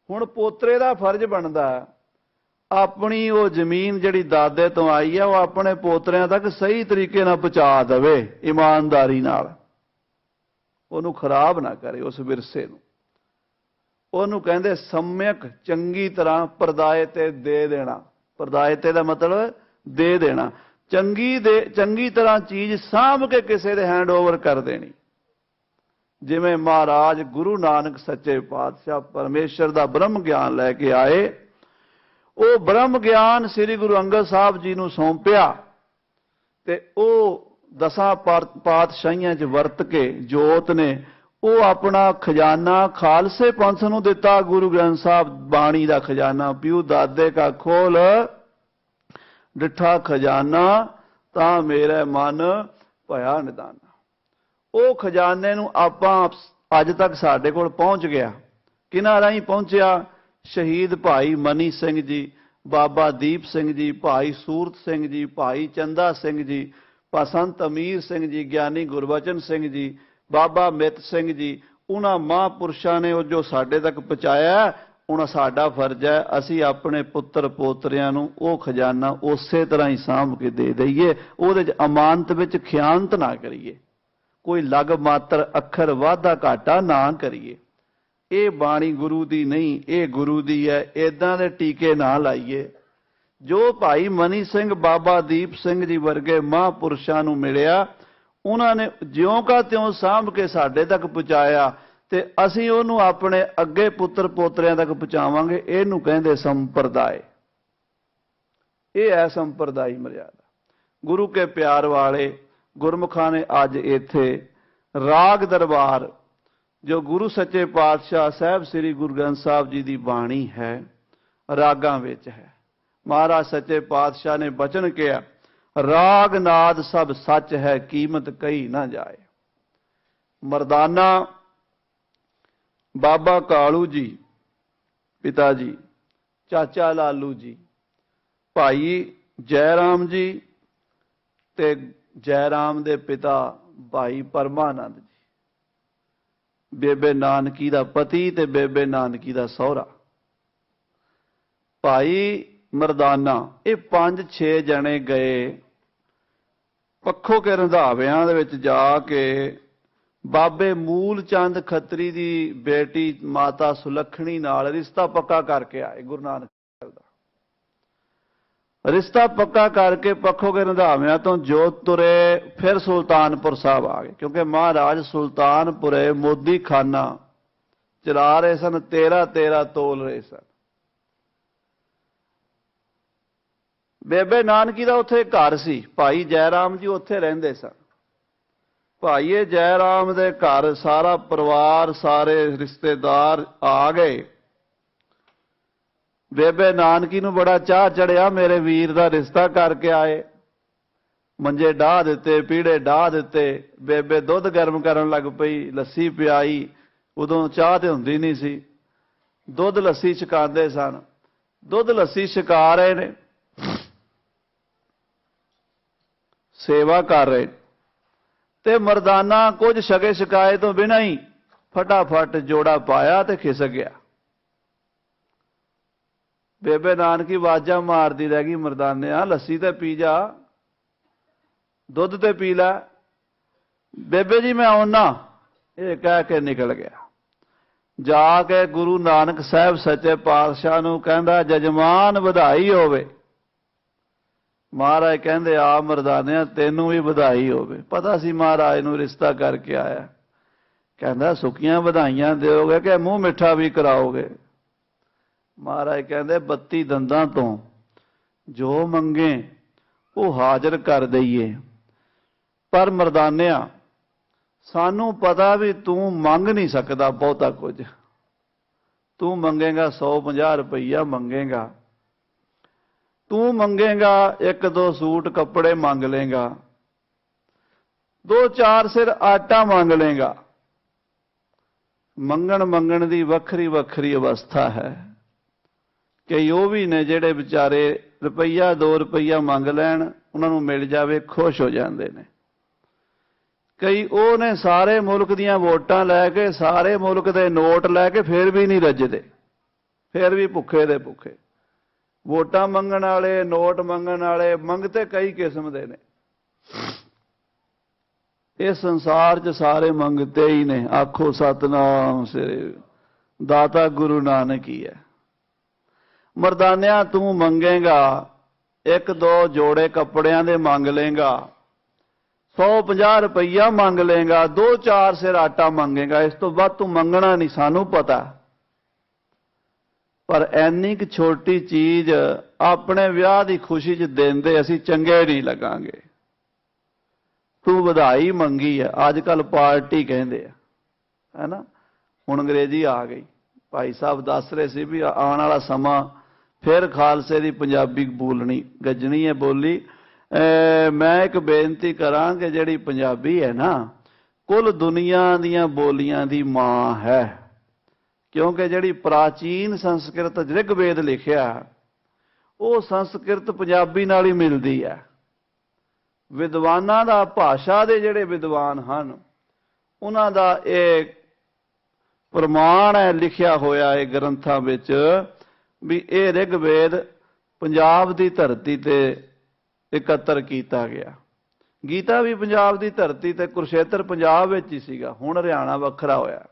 ਹੁਣ ਪੋਤਰੇ ਦਾ ਫਰਜ਼ ਬਣਦਾ ਆਪਣੀ ਉਹ ਜ਼ਮੀਨ ਜਿਹੜੀ ਦਾਦੇ ਤੋਂ ਆਈ ਹੈ ਉਹ ਆਪਣੇ ਪੋਤਰਿਆਂ ਤੱਕ ਸਹੀ ਤਰੀਕੇ ਨਾਲ ਪਹੁੰਚਾ ਦੇਵੇ, ਇਮਾਨਦਾਰੀ ਨਾਲ, ਉਹਨੂੰ ਖਰਾਬ ਨਾ ਕਰੇ ਉਸ ਵਿਰਸੇ ਨੂੰ। ਉਹਨੂੰ ਕਹਿੰਦੇ ਸਮਯਕ, ਚੰਗੀ ਤਰ੍ਹਾਂ ਪਰਦਾਏ ਤੇ ਦੇ ਦੇਣਾ। ਪਰਦਾਏ ਤੇ ਦਾ ਮਤਲਬ ਦੇ ਦੇਣਾ, ਚੰਗੀ ਤਰ੍ਹਾਂ ਚੀਜ਼ ਸਾਂਭ ਕੇ ਕਿਸੇ ਦੇ ਹੈਂਡਓਵਰ ਕਰ ਦੇਣੀ। ਜਿਵੇਂ ਮਹਾਰਾਜ ਗੁਰੂ ਨਾਨਕ ਸੱਚੇ ਪਾਤਸ਼ਾਹ ਪਰਮੇਸ਼ਰ ਦਾ ਬ੍ਰਹਮ ਗਿਆਨ ਲੈ ਕੇ ਆਏ, ਉਹ ਬ੍ਰਹਮ ਗਿਆਨ ਸ੍ਰੀ ਗੁਰੂ ਅੰਗਦ ਸਾਹਿਬ ਜੀ ਨੂੰ ਸੌਂਪਿਆ ਤੇ ਉਹ ਦਸਾਂ ਪਾਤਸ਼ਾਹੀਆਂ 'ਚ ਵਰਤ ਕੇ ਜੋਤ ਨੇ ਉਹ ਆਪਣਾ ਖਜ਼ਾਨਾ ਖਾਲਸੇ ਪੰਥ ਨੂੰ ਦਿੱਤਾ। ਗੁਰੂ ਗ੍ਰੰਥ ਸਾਹਿਬ ਬਾਣੀ ਦਾ ਖਜ਼ਾਨਾ, ਪਿਉ ਦਾਦੇ ਕਾ ਖੋਲ ਡਿਠਾ ਖਜ਼ਾਨਾ, ਤਾਂ ਮੇਰੇ ਮਨ ਭਇਆ ਨਿਦਾਨਾ। ਉਹ ਖਜ਼ਾਨੇ ਨੂੰ ਆਪਾਂ ਅੱਜ ਤੱਕ ਸਾਡੇ ਕੋਲ ਪਹੁੰਚ ਗਿਆ। ਕਿਹਨਾਂ ਰਾਹੀਂ ਪਹੁੰਚਿਆ? ਸ਼ਹੀਦ ਭਾਈ ਮਨੀ ਸਿੰਘ ਜੀ, ਬਾਬਾ ਦੀਪ ਸਿੰਘ ਜੀ, ਭਾਈ ਸੂਰਤ ਸਿੰਘ ਜੀ, ਭਾਈ ਚੰਦਾ ਸਿੰਘ ਜੀ, ਸੰਤ ਅਮੀਰ ਸਿੰਘ ਜੀ, ਗਿਆਨੀ ਗੁਰਬਚਨ ਸਿੰਘ ਜੀ, ਬਾਬਾ ਮਿੱਤ ਸਿੰਘ ਜੀ। ਉਹਨਾਂ ਮਹਾਂਪੁਰਸ਼ਾਂ ਨੇ ਉਹ ਜੋ ਸਾਡੇ ਤੱਕ ਪਹੁੰਚਾਇਆ। ਹੁਣ ਸਾਡਾ ਫਰਜ਼ ਹੈ ਅਸੀਂ ਆਪਣੇ ਪੁੱਤਰ ਪੋਤਰਿਆਂ ਨੂੰ ਉਹ ਖਜ਼ਾਨਾ ਉਸੇ ਤਰ੍ਹਾਂ ਹੀ ਸਾਂਭ ਕੇ ਦੇ ਦਈਏ, ਉਹਦੇ 'ਚ ਅਮਾਨਤ ਵਿੱਚ ਖਿਆਨਤ ਨਾ ਕਰੀਏ, ਕੋਈ ਲਗ ਮਾਤਰ ਅੱਖਰ ਵਾਧਾ ਘਾਟਾ ਨਾ ਕਰੀਏ। ਇਹ ਬਾਣੀ ਗੁਰੂ ਦੀ ਨਹੀਂ, ਇਹ ਗੁਰੂ ਦੀ ਹੈ। ਇਦਾਂ ਦੇ ਟੀਕੇ ਨਾ ਲਾਈਏ। ਜੋ ਭਾਈ ਮਨੀ ਸਿੰਘ, ਬਾਬਾ ਦੀਪ ਸਿੰਘ ਜੀ ਵਰਗੇ ਮਹਾਂਪੁਰਸ਼ਾਂ ਨੂੰ ਮਿਲਿਆ, ਉਹਨਾਂ ਨੇ ਜਿਉਂ ਕਾ ਤਿਉਂ ਸਾਂਭ ਕੇ ਸਾਡੇ ਤੱਕ ਪਹੁੰਚਾਇਆ ਤੇ ਅਸੀਂ ਉਹਨੂੰ ਆਪਣੇ ਅੱਗੇ ਪੁੱਤਰ ਪੋਤਰਿਆਂ ਤੱਕ ਪਹੁੰਚਾਵਾਂਗੇ। ਇਹਨੂੰ ਕਹਿੰਦੇ ਸੰਪਰਦਾਇ। ਇਹ ਹੈ ਸੰਪਰਦਾਈ ਮਰਿਆਦਾ। ਗੁਰੂ ਕੇ ਪਿਆਰ ਵਾਲੇ ਗੁਰਮੁਖਾਂ ਨੇ ਅੱਜ ਇੱਥੇ ਰਾਗ ਦਰਬਾਰ, ਜੋ ਗੁਰੂ ਸੱਚੇ ਪਾਤਸ਼ਾਹ ਸਾਹਿਬ ਸ੍ਰੀ ਗੁਰੂ ਗ੍ਰੰਥ ਸਾਹਿਬ ਜੀ ਦੀ ਬਾਣੀ ਹੈ, ਰਾਗਾਂ ਵਿੱਚ ਹੈ। ਮਹਾਰਾਜ ਸੱਚੇ ਪਾਤਸ਼ਾਹ ਨੇ ਬਚਨ ਕਿਹਾ, ਰਾਗ ਨਾਦ ਸਭ ਸੱਚ ਹੈ, ਕੀਮਤ ਕਹੀ ਨਾ ਜਾਏ। ਮਰਦਾਨਾ ਬਾਬਾ ਕਾਲੂ ਜੀ ਪਿਤਾ ਜੀ, ਚਾਚਾ ਲਾਲੂ ਜੀ, ਭਾਈ ਜੈ ਰਾਮ ਜੀ ਤੇ ਜੈ ਰਾਮ ਦੇ ਪਿਤਾ ਭਾਈ ਪਰਮਾਨੰਦ ਜੀ, ਬੇਬੇ ਨਾਨਕੀ ਦਾ ਪਤੀ ਤੇ ਬੇਬੇ ਨਾਨਕੀ ਦਾ ਸਹੁਰਾ, ਭਾਈ ਮਰਦਾਨਾ। ਇਹ 5-6 ਜਣੇ ਗਏ ਪੱਖੋ ਕੇ ਰੰਧਾਵਿਆਂ ਦੇ ਵਿੱਚ ਜਾ ਕੇ ਬਾਬੇ ਮੂਲ ਚੰਦ ਖੱਤਰੀ ਦੀ ਬੇਟੀ ਮਾਤਾ ਸੁਲੱਖਣੀ ਨਾਲ ਰਿਸ਼ਤਾ ਪੱਕਾ ਕਰਕੇ ਆਏ ਗੁਰੂ ਨਾਨਕ ਸਾਹਿਬ ਦਾ। ਰਿਸ਼ਤਾ ਪੱਕਾ ਕਰਕੇ ਪੱਖੋਗੇ ਰੰਧਾਵਿਆਂ ਤੋਂ ਜੋਤ ਤੁਰੇ ਫਿਰ ਸੁਲਤਾਨਪੁਰ ਸਾਹਿਬ ਆ ਗਏ, ਕਿਉਂਕਿ ਮਹਾਰਾਜ ਸੁਲਤਾਨਪੁਰੇ ਮੋਦੀ ਖਾਨਾ ਚਲਾ ਰਹੇ ਸਨ, 13 ਤੋਲ ਰਹੇ ਸਨ। ਬੇਬੇ ਨਾਨਕੀ ਦਾ ਉੱਥੇ ਘਰ ਸੀ, ਭਾਈ ਜੈ ਰਾਮ ਜੀ ਉੱਥੇ ਰਹਿੰਦੇ ਸਨ। ਭਾਈਏ ਜੈ ਰਾਮ ਦੇ ਘਰ ਸਾਰਾ ਪਰਿਵਾਰ, ਸਾਰੇ ਰਿਸ਼ਤੇਦਾਰ ਆ ਗਏ। ਬੇਬੇ ਨਾਨਕੀ ਨੂੰ ਬੜਾ ਚਾਹ ਚੜਿਆ, ਮੇਰੇ ਵੀਰ ਦਾ ਰਿਸ਼ਤਾ ਕਰਕੇ ਆਏ। ਮੰਜੇ ਡਾਹ ਦਿੱਤੇ, ਪੀੜੇ ਡਾਹ ਦਿੱਤੇ। ਬੇਬੇ ਦੁੱਧ ਗਰਮ ਕਰਨ ਲੱਗ ਪਈ, ਲੱਸੀ ਪਿਆਈ। ਉਦੋਂ ਚਾਹ ਤੇ ਹੁੰਦੀ ਨਹੀਂ ਸੀ, ਦੁੱਧ ਲੱਸੀ ਛਕਾਉਂਦੇ ਸਨ। ਦੁੱਧ ਲੱਸੀ ਛਕਾ ਰਹੇ ਨੇ, ਸੇਵਾ ਕਰ ਰਹੇ, ਤੇ ਮਰਦਾਨਾ ਕੁਝ ਛਕੇ ਛਕਾਏ ਤੋਂ ਬਿਨਾਂ ਹੀ ਫਟਾਫਟ ਜੋੜਾ ਪਾਇਆ ਤੇ ਖਿਸਕ ਗਿਆ। ਬੇਬੇ ਨਾਨਕੀ ਆਵਾਜ਼ਾਂ ਮਾਰਦੀ ਰਹਿ ਗਈ, ਮਰਦਾਨਿਆ ਲੱਸੀ ਤੇ ਪੀ ਜਾ, ਦੁੱਧ ਤੇ ਪੀ ਲੈ। ਬੇਬੇ ਜੀ ਮੈਂ ਆਉਣਾ, ਇਹ ਕਹਿ ਕੇ ਨਿਕਲ ਗਿਆ। ਜਾ ਕੇ ਗੁਰੂ ਨਾਨਕ ਸਾਹਿਬ ਸੱਚੇ ਪਾਤਸ਼ਾਹ ਨੂੰ ਕਹਿੰਦਾ, ਜਜਮਾਨ ਵਧਾਈ ਹੋਵੇ। ਮਹਾਰਾਜ ਕਹਿੰਦੇ, ਆ ਮਰਦਾਨਿਆ ਤੈਨੂੰ ਵੀ ਵਧਾਈ ਹੋਵੇ। ਪਤਾ ਸੀ ਮਹਾਰਾਜ ਨੂੰ ਰਿਸ਼ਤਾ ਕਰਕੇ ਆਇਆ। ਕਹਿੰਦਾ ਸੁੱਕੀਆਂ ਵਧਾਈਆਂ ਦਿਓਗੇ ਕਿ ਮੂੰਹ ਮਿੱਠਾ ਵੀ ਕਰਾਓਗੇ? ਮਹਾਰਾਜ ਕਹਿੰਦੇ 32 ਦੰਦਾਂ ਤੋਂ ਜੋ ਮੰਗੇ ਉਹ ਹਾਜ਼ਰ ਕਰ ਦਈਏ। ਪਰ ਮਰਦਾਨਿਆ ਸਾਨੂੰ ਪਤਾ ਵੀ ਤੂੰ ਮੰਗ ਨਹੀਂ ਸਕਦਾ ਬਹੁਤਾ ਕੁਝ। ਤੂੰ ਮੰਗੇਗਾ 150 ਰੁਪਈਆ ਮੰਗੇਗਾ, ਤੂੰ ਮੰਗੇਗਾ 1-2 ਸੂਟ ਕੱਪੜੇ ਮੰਗ ਲੇਗਾ, 2-4 ਸਿਰ ਆਟਾ ਮੰਗ ਲੇਗਾ। ਮੰਗਣ ਦੀ ਵੱਖਰੀ ਵੱਖਰੀ ਅਵਸਥਾ ਹੈ। ਕਈ ਉਹ ਵੀ ਨੇ ਜਿਹੜੇ ਵਿਚਾਰੇ ਰੁਪਈਆ 2 ਰੁਪਈਆ ਮੰਗ ਲੈਣ, ਉਹਨਾਂ ਨੂੰ ਮਿਲ ਜਾਵੇ ਖੁਸ਼ ਹੋ ਜਾਂਦੇ ਨੇ। ਕਈ ਉਹ ਨੇ ਸਾਰੇ ਮੁਲਕ ਦੀਆਂ ਵੋਟਾਂ ਲੈ ਕੇ, ਸਾਰੇ ਮੁਲਕ ਦੇ ਨੋਟ ਲੈ ਕੇ, ਫਿਰ ਵੀ ਨਹੀਂ ਰੱਜਦੇ, ਫਿਰ ਵੀ ਭੁੱਖੇ ਦੇ ਭੁੱਖੇ। ਵੋਟਾਂ ਮੰਗਣ ਵਾਲੇ, ਨੋਟ ਮੰਗਣ ਵਾਲੇ, ਮੰਗਤੇ ਕਈ ਕਿਸਮ ਦੇ ਨੇ। ਇਸ ਸੰਸਾਰ 'ਚ ਸਾਰੇ ਮੰਗਤੇ ਹੀ ਨੇ। ਆਖੋ ਸਤਨਾਮ ਸ੍ਰੀ ਦਾਤਾ ਗੁਰੂ ਨਾਨਕ ਹੀ ਹੈ। ਮਰਦਾਨਿਆ ਤੂੰ ਮੰਗੇਗਾ 1-2 ਜੋੜੇ ਕੱਪੜਿਆਂ ਦੇ ਮੰਗ ਲੇਗਾ, 150 ਰੁਪਈਆ ਮੰਗ ਲੇਗਾ, 2-4 ਸਿਰ ਆਟਾ ਮੰਗੇਗਾ। ਇਸ ਤੋਂ ਵੱਧ ਤੂੰ ਮੰਗਣਾ ਨਹੀਂ, ਸਾਨੂੰ ਪਤਾ। ਪਰ ਐਨੀ ਕੁ ਛੋਟੀ ਚੀਜ਼ ਆਪਣੇ ਵਿਆਹ ਦੀ ਖੁਸ਼ੀ 'ਚ ਦਿੰਦੇ ਅਸੀਂ ਚੰਗੇ ਨਹੀਂ ਲੱਗਾਂਗੇ। ਤੂੰ ਵਧਾਈ ਮੰਗੀ ਆ, ਅੱਜ ਕੱਲ ਪਾਰਟੀ ਕਹਿੰਦੇ ਆ, ਹੈ ਨਾ। ਹੁਣ ਅੰਗਰੇਜ਼ੀ ਆ ਗਈ। ਭਾਈ ਸਾਹਿਬ ਦੱਸ ਰਹੇ ਸੀ ਵੀ ਆਉਣ ਵਾਲਾ ਸਮਾਂ ਫਿਰ ਖਾਲਸੇ ਦੀ ਪੰਜਾਬੀ ਬੋਲਣੀ ਗੱਜਣੀ ਹੈ ਬੋਲੀ। ਮੈਂ ਇੱਕ ਬੇਨਤੀ ਕਰਾਂ ਕਿ ਜਿਹੜੀ ਪੰਜਾਬੀ ਹੈ ਨਾ, ਕੁੱਲ ਦੁਨੀਆ ਦੀਆਂ ਬੋਲੀਆਂ ਦੀ ਮਾਂ ਹੈ। ਕਿਉਂਕਿ ਜਿਹੜੀ ਪ੍ਰਾਚੀਨ ਸੰਸਕ੍ਰਿਤ ਰਿਗਵੇਦ ਲਿਖਿਆ, ਉਹ ਸੰਸਕ੍ਰਿਤ ਪੰਜਾਬੀ ਨਾਲ ਹੀ ਮਿਲਦੀ ਹੈ। ਵਿਦਵਾਨਾਂ ਦਾ, ਭਾਸ਼ਾ ਦੇ ਜਿਹੜੇ ਵਿਦਵਾਨ ਹਨ, ਉਹਨਾਂ ਦਾ ਇਹ ਪ੍ਰਮਾਣ ਹੈ ਲਿਖਿਆ ਹੋਇਆ ਇਹ ਗ੍ਰੰਥਾਂ ਵਿੱਚ ਵੀ ਇਹ ਰਿਗਵੇਦ ਪੰਜਾਬ ਦੀ ਧਰਤੀ ਤੇ ਇਕੱਤਰ ਕੀਤਾ ਗਿਆ। ਗੀਤਾ ਵੀ ਪੰਜਾਬ ਦੀ ਧਰਤੀ ਤੇ, ਕੁਰਸ਼ੇਤਰ ਪੰਜਾਬ ਵਿੱਚ ਹੀ ਸੀਗਾ, ਹੁਣ ਹਰਿਆਣਾ ਵੱਖਰਾ ਹੋਇਆ।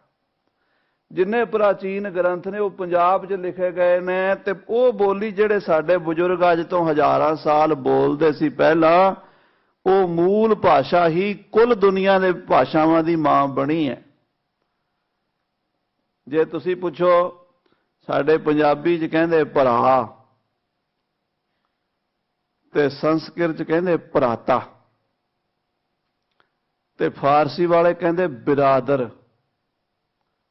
ਜਿੰਨੇ ਪ੍ਰਾਚੀਨ ਗ੍ਰੰਥ ਨੇ ਉਹ ਪੰਜਾਬ 'ਚ ਲਿਖੇ ਗਏ ਨੇ। ਤੇ ਉਹ ਬੋਲੀ ਜਿਹੜੇ ਸਾਡੇ ਬਜ਼ੁਰਗ ਅੱਜ ਤੋਂ ਹਜ਼ਾਰਾਂ ਸਾਲ ਬੋਲਦੇ ਸੀ ਪਹਿਲਾਂ, ਉਹ ਮੂਲ ਭਾਸ਼ਾ ਹੀ ਕੁੱਲ ਦੁਨੀਆ ਦੇ ਭਾਸ਼ਾਵਾਂ ਦੀ ਮਾਂ ਬਣੀ ਹੈ। ਜੇ ਤੁਸੀਂ ਪੁੱਛੋ ਸਾਡੇ ਪੰਜਾਬੀ 'ਚ ਕਹਿੰਦੇ ਭਰਾ, ਤੇ ਸੰਸਕ੍ਰਿਤ 'ਚ ਕਹਿੰਦੇ ਭਰਾਤਾ, ਤੇ ਫਾਰਸੀ ਵਾਲੇ ਕਹਿੰਦੇ ਬਿਰਾਦਰ,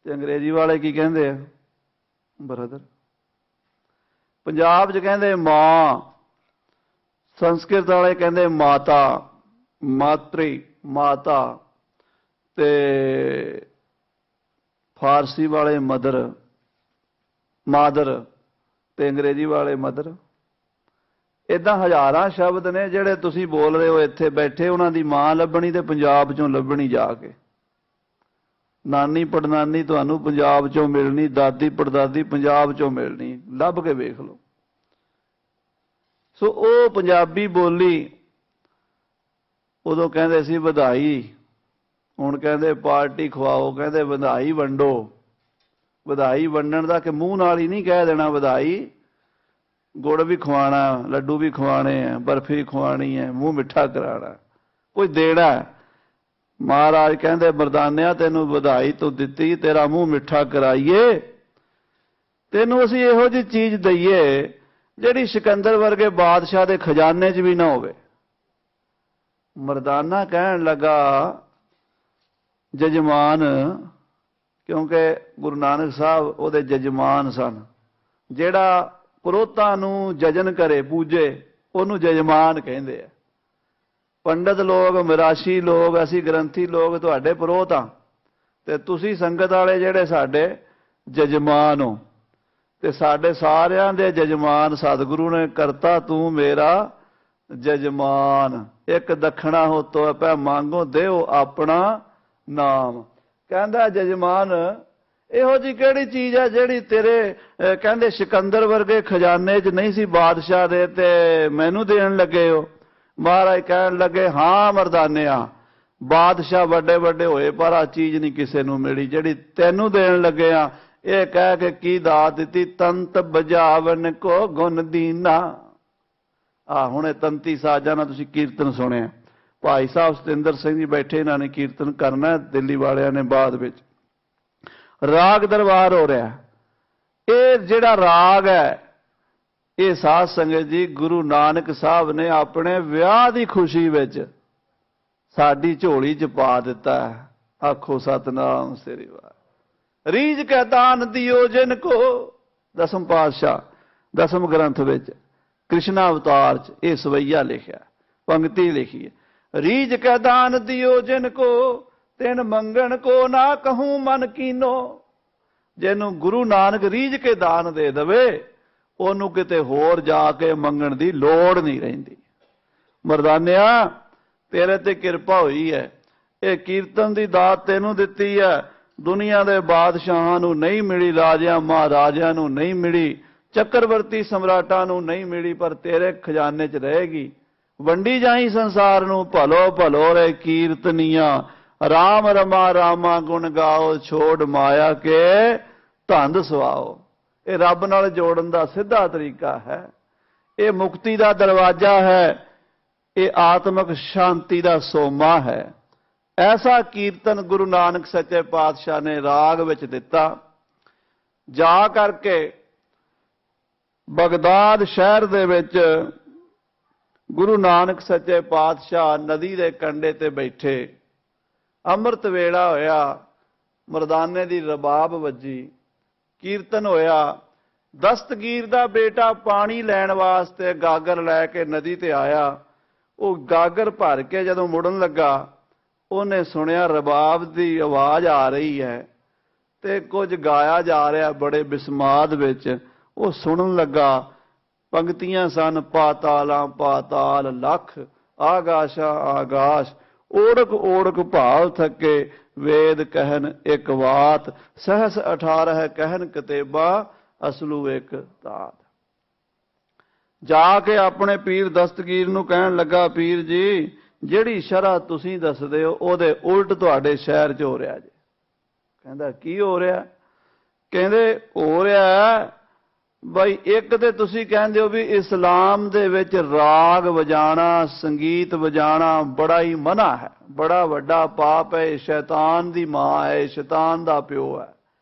ਤੇ ਅੰਗਰੇਜ਼ੀ ਵਾਲੇ ਕੀ ਕਹਿੰਦੇ ਆ? ਬ੍ਰਦਰ। ਪੰਜਾਬ 'ਚ ਕਹਿੰਦੇ ਮਾਂ, ਸੰਸਕ੍ਰਿਤ ਵਾਲੇ ਕਹਿੰਦੇ ਮਾਤਾ, ਮਾਤਰੀ, ਮਾਤਾ, ਤੇ ਫਾਰਸੀ ਵਾਲੇ ਮਦਰ, ਮਾਦਰ, ਤੇ ਅੰਗਰੇਜ਼ੀ ਵਾਲੇ ਮਦਰ। ਇਦਾਂ ਹਜ਼ਾਰਾਂ ਸ਼ਬਦ ਨੇ ਜਿਹੜੇ ਤੁਸੀਂ ਬੋਲ ਰਹੇ ਹੋ ਇੱਥੇ ਬੈਠੇ, ਉਹਨਾਂ ਦੀ ਮਾਂ ਲੱਭਣੀ ਤੇ ਪੰਜਾਬ 'ਚੋਂ ਲੱਭਣੀ ਜਾ ਕੇ। ਨਾਨੀ ਪੜਨਾਨੀ ਤੁਹਾਨੂੰ ਪੰਜਾਬ 'ਚੋਂ ਮਿਲਣੀ, ਦਾਦੀ ਪੜਦਾਦੀ ਪੰਜਾਬ 'ਚੋਂ ਮਿਲਣੀ, ਲੱਭ ਕੇ ਵੇਖ ਲਓ। ਸੋ ਉਹ ਪੰਜਾਬੀ ਬੋਲੀ ਉਦੋਂ ਕਹਿੰਦੇ ਸੀ ਵਧਾਈ, ਹੁਣ ਕਹਿੰਦੇ ਪਾਰਟੀ ਖਵਾਓ, ਕਹਿੰਦੇ ਵਧਾਈ ਵੰਡੋ। ਵਧਾਈ ਵੰਡਣ ਦਾ ਕਿ ਮੂੰਹ ਨਾਲ ਹੀ ਨਹੀਂ ਕਹਿ ਦੇਣਾ ਵਧਾਈ, ਗੁੜ ਵੀ ਖਵਾਣਾ, ਲੱਡੂ ਵੀ ਖਵਾਣੇ ਹੈ, ਬਰਫੀ ਖਵਾਣੀ ਹੈ, ਮੂੰਹ ਮਿੱਠਾ ਕਰਾਣਾ, ਕੋਈ ਦੇਣਾ। ਮਹਾਰਾਜ ਕਹਿੰਦੇ ਮਰਦਾਨਿਆ ਤੈਨੂੰ ਵਧਾਈ ਤੂੰ ਦਿੱਤੀ, ਤੇਰਾ ਮੂੰਹ ਮਿੱਠਾ ਕਰਾਈਏ, ਤੈਨੂੰ ਅਸੀਂ ਇਹੋ ਜਿਹੀ ਚੀਜ਼ ਦਈਏ ਜਿਹੜੀ ਸਿਕੰਦਰ ਵਰਗੇ ਬਾਦਸ਼ਾਹ ਦੇ ਖਜ਼ਾਨੇ 'ਚ ਵੀ ਨਾ ਹੋਵੇ। ਮਰਦਾਨਾ ਕਹਿਣ ਲੱਗਾ ਜਜਮਾਨ, ਕਿਉਂਕਿ ਗੁਰੂ ਨਾਨਕ ਸਾਹਿਬ ਉਹਦੇ ਜਜਮਾਨ ਸਨ। ਜਿਹੜਾ ਪੁਰੋਤਾਂ ਨੂੰ ਜਜਨ ਕਰੇ, ਪੂਜੇ, ਉਹਨੂੰ ਜਜਮਾਨ ਕਹਿੰਦੇ ਆ। ਪੰਡਤ ਲੋਕ, ਮਿਰਾਸ਼ੀ ਲੋਕ, ਅਸੀਂ ਗ੍ਰੰਥੀ ਲੋਕ ਤੁਹਾਡੇ ਪੁਰੋਤ ਹਾਂ, ਤੇ ਤੁਸੀਂ ਸੰਗਤ ਵਾਲੇ ਜਿਹੜੇ ਸਾਡੇ ਜਜਮਾਨ ਹੋ। ਤੇ ਸਾਡੇ ਸਾਰਿਆਂ ਦੇ ਜਜਮਾਨ ਸਤਿਗੁਰੂ ਨੇ ਕਰਤਾ ਤੂੰ ਮੇਰਾ ਜਜਮਾਨ। ਇੱਕ ਦਖਣਾ ਹੋ ਤੋ ਪੈ ਮੰਗੋ ਦੇਓ ਆਪਣਾ ਨਾਮ। ਕਹਿੰਦਾ ਜਜਮਾਨ ਇਹੋ ਜੀ ਕਿਹੜੀ ਚੀਜ਼ ਹੈ ਜਿਹੜੀ ਤੇਰੇ ਕਹਿੰਦੇ ਸਿਕੰਦਰ ਵਰਗੇ ਖਜ਼ਾਨੇ 'ਚ ਨਹੀਂ ਸੀ ਬਾਦਸ਼ਾਹ ਦੇ, ਤੇ ਮੈਨੂੰ ਦੇਣ ਲੱਗੇ ਹੋ। ਮਹਾਰਾਜ ਕਹਿਣ ਲੱਗੇ ਹਾਂ ਮਰਦਾਨਿਆ, ਬਾਦਸ਼ਾਹ ਵੱਡੇ ਵੱਡੇ ਹੋਏ ਪਰ ਆ ਚੀਜ਼ ਨਹੀਂ ਕਿਸੇ ਨੂੰ ਮਿਲੀ ਜਿਹੜੀ ਤੈਨੂੰ ਦੇਣ ਲੱਗੇ ਆ। ਇਹ ਕਹਿ ਕੇ ਕੀ ਦਾਤ ਦਿੱਤੀ, ਤੰਤ ਬਜਾਵਨ ਕੋ ਗੁਣ ਦੀਨਾ। ਹੁਣੇ ਤੰਤੀ ਸਾਜ਼ਾਂ ਨਾਲ ਤੁਸੀਂ ਕੀਰਤਨ ਸੁਣਿਆ, ਭਾਈ ਸਾਹਿਬ ਸਤਿੰਦਰ ਸਿੰਘ ਜੀ ਬੈਠੇ, ਇਹਨਾਂ ਨੇ ਕੀਰਤਨ ਕਰਨਾ, ਦਿੱਲੀ ਵਾਲਿਆਂ ਨੇ ਬਾਅਦ ਵਿੱਚ। ਰਾਗ ਦਰਬਾਰ ਹੋ ਰਿਹਾ। ਇਹ ਜਿਹੜਾ ਰਾਗ ਹੈ, ਇਹ ਸਾਧ ਸੰਗਤ ਜੀ ਗੁਰੂ ਨਾਨਕ ਸਾਹਿਬ ਨੇ ਆਪਣੇ ਵਿਆਹ ਦੀ ਖੁਸ਼ੀ ਵਿੱਚ ਸਾਡੀ ਝੋਲੀ 'ਚ ਪਾ ਦਿੱਤਾ। ਆਖੋ ਸਤਨਾਮ ਸ੍ਰੀ ਵਾਹਿਗੁਰੂ। ਰੀਝ ਕੈ ਦਾਨ ਦਿਓ ਜਿਨ ਕੋ, ਦਸਮ ਪਾਤਸ਼ਾਹ ਦਸਮ ਗ੍ਰੰਥ ਵਿੱਚ ਕ੍ਰਿਸ਼ਨਾ ਅਵਤਾਰ 'ਚ ਇਹ ਸਵਈਆ ਲਿਖਿਆ, ਪੰਕਤੀ ਲਿਖੀ ਹੈ। ਰੀਝ ਕੈ ਦਾਨ ਦਿਓ ਜਿਨ ਕੋ, ਤਿਨ ਮੰਗਣ ਕੋ ਨਾ ਕਹੂੰ ਮਨ ਕੀਨੋ। ਜਿਹਨੂੰ ਗੁਰੂ ਨਾਨਕ ਰੀਝ ਕੇ ਦਾਨ ਦੇ ਦੇਵੇ, ਉਹਨੂੰ ਕਿਤੇ ਹੋਰ ਜਾ ਕੇ ਮੰਗਣ ਦੀ ਲੋੜ ਨਹੀਂ ਰਹਿੰਦੀ। ਮਰਦਾਨਿਆ ਤੇਰੇ ਤੇ ਕਿਰਪਾ ਹੋਈ ਹੈ, ਇਹ ਕੀਰਤਨ ਦੀ ਦਾਤ ਤੈਨੂੰ ਦਿੱਤੀ ਹੈ। ਦੁਨੀਆ ਦੇ ਬਾਦਸ਼ਾਹਾਂ ਨੂੰ ਨਹੀਂ ਮਿਲੀ, ਰਾਜਿਆਂ ਮਹਾਰਾਜਿਆਂ ਨੂੰ ਨਹੀਂ ਮਿਲੀ, ਚੱਕਰਵਰਤੀ ਸਮਰਾਟਾਂ ਨੂੰ ਨਹੀਂ ਮਿਲੀ, ਪਰ ਤੇਰੇ ਖਜ਼ਾਨੇ 'ਚ ਰਹੇਗੀ। ਵੰਡੀ ਜਾਈ ਸੰਸਾਰ ਨੂੰ, ਭਲੋ ਭਲੋ ਰੇ ਕੀਰਤਨੀਆਂ। ਰਾਮ ਰਮਾ ਰਾਮਾ ਗੁਣ ਗਾਓ, ਛੋੜ ਮਾਇਆ ਕੇ ਧੰਦ ਸਵਾਓ। ਇਹ ਰੱਬ ਨਾਲ ਜੋੜਨ ਦਾ ਸਿੱਧਾ ਤਰੀਕਾ ਹੈ। ਇਹ ਮੁਕਤੀ ਦਾ ਦਰਵਾਜ਼ਾ ਹੈ। ਇਹ ਆਤਮਿਕ ਸ਼ਾਂਤੀ ਦਾ ਸੋਮਾ ਹੈ। ਐਸਾ ਕੀਰਤਨ ਗੁਰੂ ਨਾਨਕ ਸੱਚੇ ਪਾਤਸ਼ਾਹ ਨੇ ਰਾਗ ਵਿੱਚ ਦਿੱਤਾ। ਜਾ ਕਰਕੇ ਬਗਦਾਦ ਸ਼ਹਿਰ ਦੇ ਵਿੱਚ ਗੁਰੂ ਨਾਨਕ ਸੱਚੇ ਪਾਤਸ਼ਾਹ ਨਦੀ ਦੇ ਕੰਢੇ ਤੇ ਬੈਠੇ। ਅੰਮ੍ਰਿਤ ਵੇਲਾ ਹੋਇਆ, ਮਰਦਾਨੇ ਦੀ ਰਬਾਬ ਵੱਜੀ, ਕੀਰਤਨ ਹੋਇਆ। ਦਸਤਗੀਰ ਦਾ ਬੇਟਾ ਪਾਣੀ ਲੈਣ ਵਾਸਤੇ ਗਾਗਰ ਲੈ ਕੇ ਨਦੀ ਤੇ ਆਇਆ। ਉਹ ਗਾਗਰ ਭਰ ਕੇ ਜਦੋਂ ਮੁੜਨ ਲੱਗਾ, ਉਹਨੇ ਸੁਣਿਆ ਰਬਾਬ ਦੀ ਆਵਾਜ਼ ਆ ਰਹੀ ਹੈ ਤੇ ਕੁਝ ਗਾਇਆ ਜਾ ਰਿਹਾ ਬੜੇ ਬਿਸਮਾਦ ਵਿੱਚ। ਉਹ ਸੁਣਨ ਲੱਗਾ, ਪੰਕਤੀਆਂ ਸਨ, ਪਾਤਾਲਾਂ ਪਾਤਾਲ ਲੱਖ, ਆਗਾਸ਼ਾ ਆਗਾਸ਼, ਓੜਕ ਓੜਕ ਭਾਵ ਥੱਕੇ, ਵੇਦ ਕਹਿਨ ਇੱਕ ਬਾਤ, ਸਹਸ 18 ਕਹਿਨ ਕਤੇਬਾ, ਅਸਲੂ ਇੱਕ ਤਾਤ। ਜਾ ਕੇ ਆਪਣੇ ਪੀਰ ਦਸਤਗੀਰ ਨੂੰ ਕਹਿਣ ਲੱਗਾ, ਪੀਰ ਜੀ ਜਿਹੜੀ ਸ਼ਰ੍ਹਾ ਤੁਸੀਂ ਦੱਸਦੇ ਹੋ ਉਹਦੇ ਉਲਟ ਤੁਹਾਡੇ ਸ਼ਹਿਰ 'ਚ ਹੋ ਰਿਹਾ ਜੀ। ਕਹਿੰਦਾ ਕੀ ਹੋ ਰਿਹਾ? ਕਹਿੰਦੇ ਹੋ ਰਿਹਾ ਬਈ, ਇੱਕ ਤੇ ਤੁਸੀਂ ਕਹਿੰਦੇ ਹੋ ਵੀ ਇਸਲਾਮ ਦੇ ਵਿੱਚ ਰਾਗ ਵਜਾਣਾ, ਸੰਗੀਤ ਵਜਾਣਾ ਬੜਾ ਹੀ ਮਨਾ ਹੈ, ਬੜਾ ਵੱਡਾ ਪਾਪ ਹੈ, ਇਹ ਸ਼ੈਤਾਨ ਦੀ ਮਾਂ ਹੈ, ਇਹ ਸ਼ੈਤਾਨ ਦਾ ਪਿਓ ਹੈ,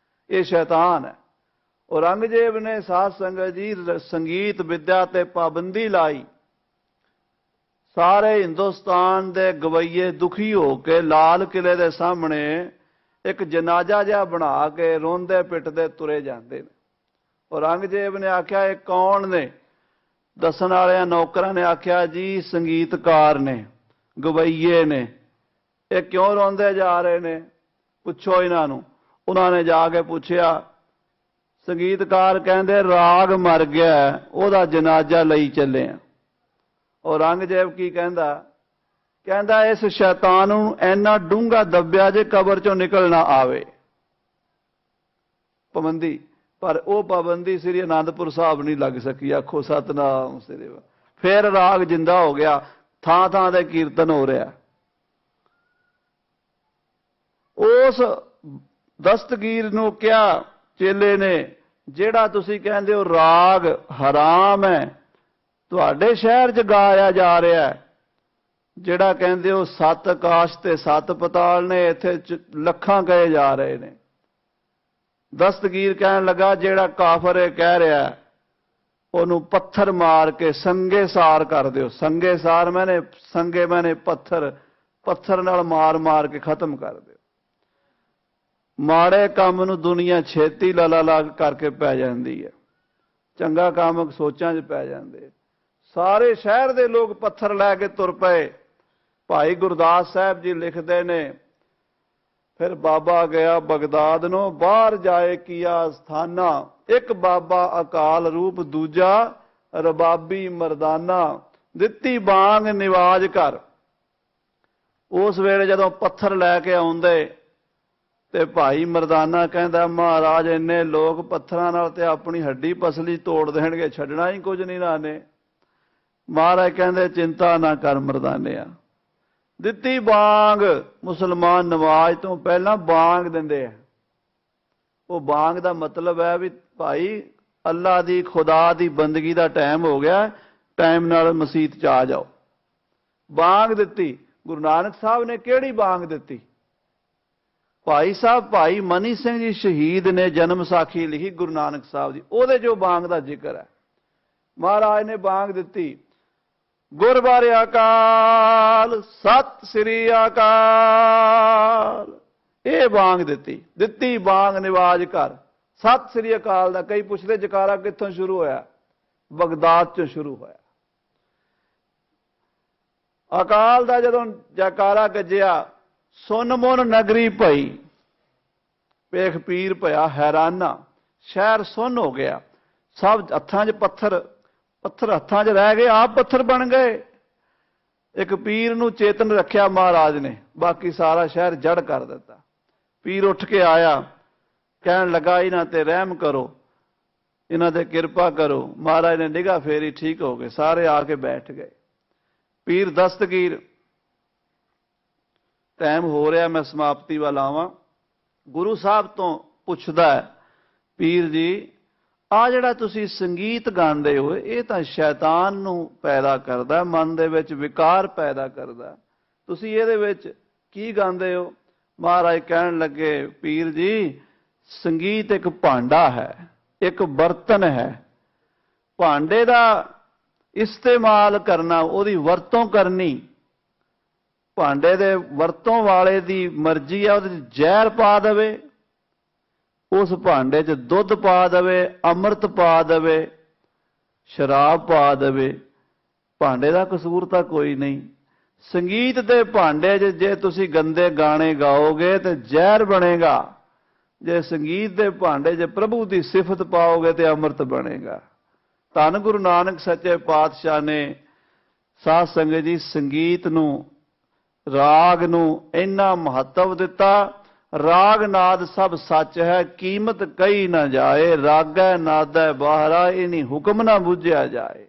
ਇਹ ਸ਼ੈਤਾਨ ਹੈ। ਔਰੰਗਜ਼ੇਬ ਨੇ ਸਾਧ ਸੰਗਤ ਜੀ ਸੰਗੀਤ ਵਿਦਿਆ ਤੇ ਪਾਬੰਦੀ ਲਾਈ। ਸਾਰੇ ਹਿੰਦੁਸਤਾਨ ਦੇ ਗਵਈਏ ਦੁਖੀ ਹੋ ਕੇ ਲਾਲ ਕਿਲੇ ਦੇ ਸਾਹਮਣੇ ਇੱਕ ਜਨਾਜ਼ਾ ਜਿਹਾ ਬਣਾ ਕੇ ਰੋਂਦੇ ਪਿੱਟਦੇ ਤੁਰੇ ਜਾਂਦੇ ਨੇ। ਔਰੰਗਜ਼ੇਬ ਨੇ ਆਖਿਆ ਇਹ ਕੌਣ ਨੇ? ਦੱਸਣ ਵਾਲਿਆਂ ਨੌਕਰਾਂ ਨੇ ਆਖਿਆ ਜੀ ਸੰਗੀਤਕਾਰ ਨੇ, ਗਵਈਏ ਨੇ। ਇਹ ਕਿਉਂ ਰੋਂਦੇ ਜਾ ਰਹੇ ਨੇ? ਪੁੱਛੋ ਇਹਨਾਂ ਨੂੰ। ਉਹਨਾਂ ਨੇ ਜਾ ਕੇ ਪੁੱਛਿਆ। ਸੰਗੀਤਕਾਰ ਕਹਿੰਦੇ ਰਾਗ ਮਰ ਗਿਆ, ਉਹਦਾ ਜਨਾਜ਼ਾ ਲਈ ਚੱਲੇ ਆ। ਔਰੰਗਜ਼ੇਬ ਕੀ ਕਹਿੰਦਾ? ਕਹਿੰਦਾ ਇਸ ਸ਼ੈਤਾਨ ਨੂੰ ਇੰਨਾ ਡੂੰਘਾ ਦੱਬਿਆ ਜੇ ਕਬਰ ਚੋਂ ਨਿਕਲ ਨਾ ਆਵੇ। ਪਾਬੰਦੀ, ਪਰ ਉਹ ਪਾਬੰਦੀ ਸ੍ਰੀ ਅਨੰਦਪੁਰ ਸਾਹਿਬ ਨਹੀਂ ਲੱਗ ਸਕੀ। ਆਖੋ ਸਤਨਾਮ ਸ੍ਰੀ ਵਾਹਿਗੁਰੂ। ਫਿਰ ਰਾਗ ਜਿੰਦਾ ਹੋ ਗਿਆ, ਥਾਂ ਥਾਂ ਤੇ ਕੀਰਤਨ ਹੋ ਰਿਹਾ। ਉਸ ਦਸਤਗੀਰ ਨੂੰ ਕਿਹਾ ਚੇਲੇ ਨੇ, ਜਿਹੜਾ ਤੁਸੀਂ ਕਹਿੰਦੇ ਹੋ ਰਾਗ ਹਰਾਮ ਹੈ, ਤੁਹਾਡੇ ਸ਼ਹਿਰ 'ਚ ਗਾਇਆ ਜਾ ਰਿਹਾ ਹੈ। ਜਿਹੜਾ ਕਹਿੰਦੇ ਹੋ 7 ਆਕਾਸ਼ ਤੇ 7 ਪਤਾਲ ਨੇ, ਇੱਥੇ ਲੱਖਾਂ ਕਹੇ ਜਾ ਰਹੇ ਨੇ। ਦਸਤਗੀਰ ਕਹਿਣ ਲੱਗਾ ਜਿਹੜਾ ਕਾਫਰ ਇਹ ਕਹਿ ਰਿਹਾ ਉਹਨੂੰ ਪੱਥਰ ਮਾਰ ਕੇ ਸੰਗੇ ਸਾਰ ਕਰ ਦਿਓ। ਸੰਗੇ ਸਾਰ ਮੈਨੇ ਪੱਥਰ ਨਾਲ ਮਾਰ ਕੇ ਖਤਮ ਕਰ ਦਿਓ। ਮਾੜੇ ਕੰਮ ਨੂੰ ਦੁਨੀਆ ਛੇਤੀ ਲਾ ਕਰਕੇ ਪੈ ਜਾਂਦੀ ਹੈ, ਚੰਗਾ ਕੰਮ ਸੋਚਾਂ 'ਚ ਪੈ ਜਾਂਦੇ। ਸਾਰੇ ਸ਼ਹਿਰ ਦੇ ਲੋਕ ਪੱਥਰ ਲੈ ਕੇ ਤੁਰ ਪਏ। ਭਾਈ ਗੁਰਦਾਸ ਸਾਹਿਬ ਜੀ ਲਿਖਦੇ ਨੇ, ਫਿਰ ਬਾਬਾ ਗਿਆ ਬਗਦਾਦ ਨੂੰ, ਬਾਹਰ ਜਾਏ ਕੀਆ ਸਥਾਨਾ, ਇੱਕ ਬਾਬਾ ਅਕਾਲ ਰੂਪ, ਦੂਜਾ ਰਬਾਬੀ ਮਰਦਾਨਾ, ਦਿੱਤੀ ਬਾਂਗ ਨਿਵਾਜ ਕਰ। ਉਸ ਵੇਲੇ ਜਦੋਂ ਪੱਥਰ ਲੈ ਕੇ ਆਉਂਦੇ ਤੇ ਭਾਈ ਮਰਦਾਨਾ ਕਹਿੰਦਾ, ਮਹਾਰਾਜ ਇੰਨੇ ਲੋਕ ਪੱਥਰਾਂ ਨਾਲ ਤੇ ਆਪਣੀ ਹੱਡੀ ਪਸਲੀ ਤੋੜ ਦੇਣਗੇ, ਛੱਡਣਾ ਹੀ ਕੁਝ ਨਹੀਂ ਨਾ ਨੇ। ਮਹਾਰਾਜ ਕਹਿੰਦੇ ਚਿੰਤਾ ਨਾ ਕਰ ਮਰਦਾਨਿਆ। ਦਿੱਤੀ ਬਾਂਗ, ਮੁਸਲਮਾਨ ਨਮਾਜ਼ ਤੋਂ ਪਹਿਲਾਂ ਬਾਂਗ ਦਿੰਦੇ ਆ। ਉਹ ਬਾਂਗ ਦਾ ਮਤਲਬ ਹੈ ਵੀ ਭਾਈ ਅੱਲਾ ਦੀ ਖੁਦਾ ਦੀ ਬੰਦਗੀ ਦਾ ਟਾਈਮ ਹੋ ਗਿਆ, ਟਾਈਮ ਨਾਲ ਮਸੀਤ 'ਚ ਆ ਜਾਓ। ਬਾਂਗ ਦਿੱਤੀ। ਗੁਰੂ ਨਾਨਕ ਸਾਹਿਬ ਨੇ ਕਿਹੜੀ ਬਾਂਗ ਦਿੱਤੀ? ਭਾਈ ਸਾਹਿਬ ਭਾਈ ਮਨੀ ਸਿੰਘ ਜੀ ਸ਼ਹੀਦ ਨੇ ਜਨਮ ਸਾਖੀ ਲਿਖੀ ਗੁਰੂ ਨਾਨਕ ਸਾਹਿਬ ਦੀ, ਉਹਦੇ ਜੋ ਬਾਂਗ ਦਾ ਜ਼ਿਕਰ ਹੈ। ਮਹਾਰਾਜ ਨੇ ਬਾਂਗ ਦਿੱਤੀ, ਗੁਰਬਾਰੇ ਅਕਾਲ, ਸਤਿ ਸ੍ਰੀ ਅਕਾਲ। ਇਹ ਬਾਂਗ ਦਿੱਤੀ ਬਾਂਗ ਨਿਵਾਜ ਕਰ। ਸਤਿ ਸ੍ਰੀ ਅਕਾਲ ਦਾ ਕਈ ਪੁੱਛਦੇ ਜਕਾਰਾ ਕਿੱਥੋਂ ਸ਼ੁਰੂ ਹੋਇਆ? ਬਗਦਾਦ ਤੋਂ ਸ਼ੁਰੂ ਹੋਇਆ। ਅਕਾਲ ਦਾ ਜਦੋਂ ਜਕਾਰਾ ਗੱਜਿਆ, ਸੁਨ ਮੁਨ ਨਗਰੀ ਭਈ, ਵੇਖ ਪੀਰ ਭਇਆ ਹੈਰਾਨਾ, ਸ਼ਹਿਰ ਸੁੰਨ ਹੋ ਗਿਆ। ਸਭ ਹੱਥਾਂ 'ਚ ਪੱਥਰ ਹੱਥਾਂ 'ਚ ਰਹਿ ਗਏ, ਆਪ ਪੱਥਰ ਬਣ ਗਏ। ਇੱਕ ਪੀਰ ਨੂੰ ਚੇਤਨ ਰੱਖਿਆ ਮਹਾਰਾਜ ਨੇ, ਬਾਕੀ ਸਾਰਾ ਸ਼ਹਿਰ ਜੜ ਕਰ ਦਿੱਤਾ। ਪੀਰ ਉੱਠ ਕੇ ਆਇਆ, ਕਹਿਣ ਲੱਗਾ ਇਹਨਾਂ ਤੇ ਰਹਿਮ ਕਰੋ, ਇਹਨਾਂ ਤੇ ਕਿਰਪਾ ਕਰੋ। ਮਹਾਰਾਜ ਨੇ ਨਿਗਾਹ ਫੇਰੀ, ਠੀਕ ਹੋ ਗਏ, ਸਾਰੇ ਆ ਕੇ ਬੈਠ ਗਏ। ਪੀਰ ਦਸਤਗੀਰ, ਟਾਈਮ ਹੋ ਰਿਹਾ, ਮੈਂ ਸਮਾਪਤੀ ਵੱਲ ਆਵਾਂ। ਗੁਰੂ ਸਾਹਿਬ ਤੋਂ ਪੁੱਛਦਾ ਹੈ, ਪੀਰ ਜੀ ਆ ਜਿਹੜਾ ਤੁਸੀਂ ਸੰਗੀਤ ਗਾਉਂਦੇ ਹੋ, ਇਹ ਤਾਂ ਸ਼ੈਤਾਨ ਨੂੰ ਪੈਦਾ ਕਰਦਾ, ਮਨ ਦੇ ਵਿੱਚ ਵਿਕਾਰ ਪੈਦਾ ਕਰਦਾ, ਤੁਸੀਂ ਇਹਦੇ ਵਿੱਚ ਕੀ ਗਾਉਂਦੇ ਹੋ? ਮਹਾਰਾਜ ਕਹਿਣ ਲੱਗੇ, ਪੀਰ ਜੀ ਸੰਗੀਤ ਇੱਕ ਭਾਂਡਾ ਹੈ, ਇੱਕ ਬਰਤਨ ਹੈ। ਭਾਂਡੇ ਦਾ ਇਸਤੇਮਾਲ ਕਰਨਾ, ਉਹਦੀ ਵਰਤੋਂ ਕਰਨੀ, ਭਾਂਡੇ ਦੇ ਵਰਤੋਂ ਵਾਲੇ ਦੀ ਮਰਜ਼ੀ ਆ, ਉਹਦੇ 'ਚ ਜ਼ਹਿਰ ਪਾ ਦੇਵੇ, ਉਸ ਭਾਂਡੇ 'ਚ ਦੁੱਧ ਪਾ ਦੇਵੇ, ਅੰਮ੍ਰਿਤ ਪਾ ਦੇਵੇ, ਸ਼ਰਾਬ ਪਾ ਦੇਵੇ, ਭਾਂਡੇ ਦਾ ਕਸੂਰ ਤਾਂ ਕੋਈ ਨਹੀਂ। ਸੰਗੀਤ ਦੇ ਭਾਂਡੇ 'ਚ ਜੇ ਤੁਸੀਂ ਗੰਦੇ ਗਾਣੇ ਗਾਓਗੇ ਤੇ ਜ਼ਹਿਰ ਬਣੇਗਾ, ਜੇ ਸੰਗੀਤ ਦੇ ਭਾਂਡੇ 'ਚ ਪ੍ਰਭੂ ਦੀ ਸਿਫਤ ਪਾਓਗੇ ਤੇ ਅੰਮ੍ਰਿਤ ਬਣੇਗਾ। ਧੰਨ ਗੁਰੂ ਨਾਨਕ ਸੱਚੇ ਪਾਤਸ਼ਾਹ ਨੇ ਸਾਧ ਸੰਗਤ ਜੀ ਸੰਗੀਤ ਨੂੰ, ਰਾਗ ਨੂੰ ਇੰਨਾ ਮਹੱਤਵ ਦਿੱਤਾ। ਰਾਗ ਨਾਦ ਸਭ ਸੱਚ ਹੈ, ਕੀਮਤ ਕਹੀ ਨਾ ਜਾਏ, ਰਾਗੈ ਨਾਦੈ ਬਾਹਰਾ, ਇਨੀ ਹੁਕਮ ਨਾ ਬੁੱਝਿਆ ਜਾਏ।